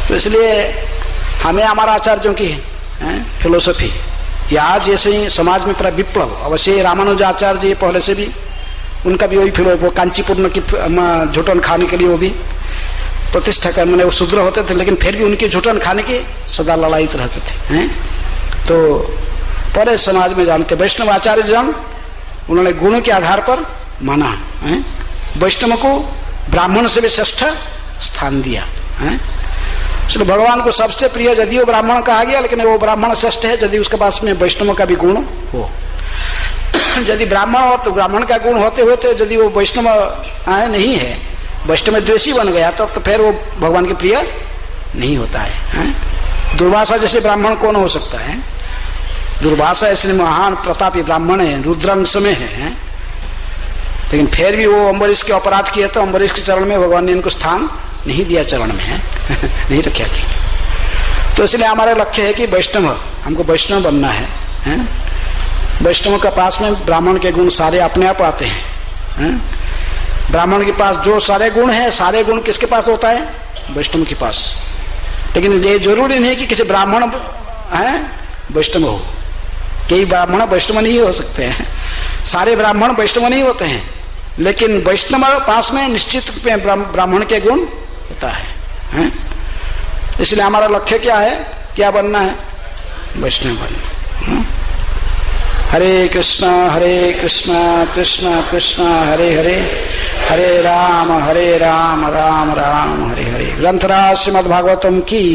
Speaker 1: तो इसलिए हमें हमारा आचार्यों की फिलोसफी या आज ऐसे ही समाज में पूरा विप्लव, अवश्य रामानुजाचार्य जी पहले से भी उनका भी वही फिलोसफी, कांचीपुर की झूठन खाने के लिए वो भी प्रतिष्ठा कर, मैंने वो शूद्र होते थे लेकिन फिर भी उनकी झूठन खाने की सदा लड़ाई रहते थे, हैं? तो पूरे समाज में जानते वैष्णव आचार्य जन, उन्होंने गुणों के आधार पर माना, वैष्णव को ब्राह्मण से भी श्रेष्ठ स्थान दिया, इसलिए भगवान को सबसे प्रिय यदि वो ब्राह्मण कहा गया, लेकिन वो ब्राह्मण श्रेष्ठ है यदि उसके पास में वैष्णव का भी गुण हो। यदि ब्राह्मण हो तो ब्राह्मण का गुण होते होते यदि वो वैष्णव नहीं है, वैष्णव द्वेषी बन गया तो फिर वो भगवान के प्रिय नहीं होता है। दुर्वासा जैसे ब्राह्मण कौन हो सकता है? दुर्वासा इसलिए महान प्रतापी ब्राह्मण है, रुद्रांश में है, लेकिन फिर भी वो अम्बरीश के अपराध किए तो अम्बरीश के चरण में भगवान ने इनको स्थान नहीं दिया, चरण में है नहीं रखा की। तो इसलिए हमारा लक्ष्य है कि वैष्णव, हमको वैष्णव बनना है, वैष्णव के पास में ब्राह्मण के गुण सारे अपने आप आते हैं, ब्राह्मण के पास जो सारे गुण हैं, सारे गुण किसके पास होता है? वैष्णव के पास। लेकिन ये जरूरी नहीं कि किसी ब्राह्मण है वैष्णव हो, कई ब्राह्मण वैष्णव नहीं हो सकते हैं, सारे ब्राह्मण वैष्णव नहीं होते हैं, लेकिन वैष्णव पास में निश्चित रूप में ब्राह्मण के गुण होता है, इसलिए हमारा लक्ष्य क्या है, क्या बनना है? वैष्णव बनना। हरे कृष्णा कृष्णा कृष्णा हरे हरे, हरे राम राम राम हरे हरे। ग्रंथराज श्रीमद् भागवतम की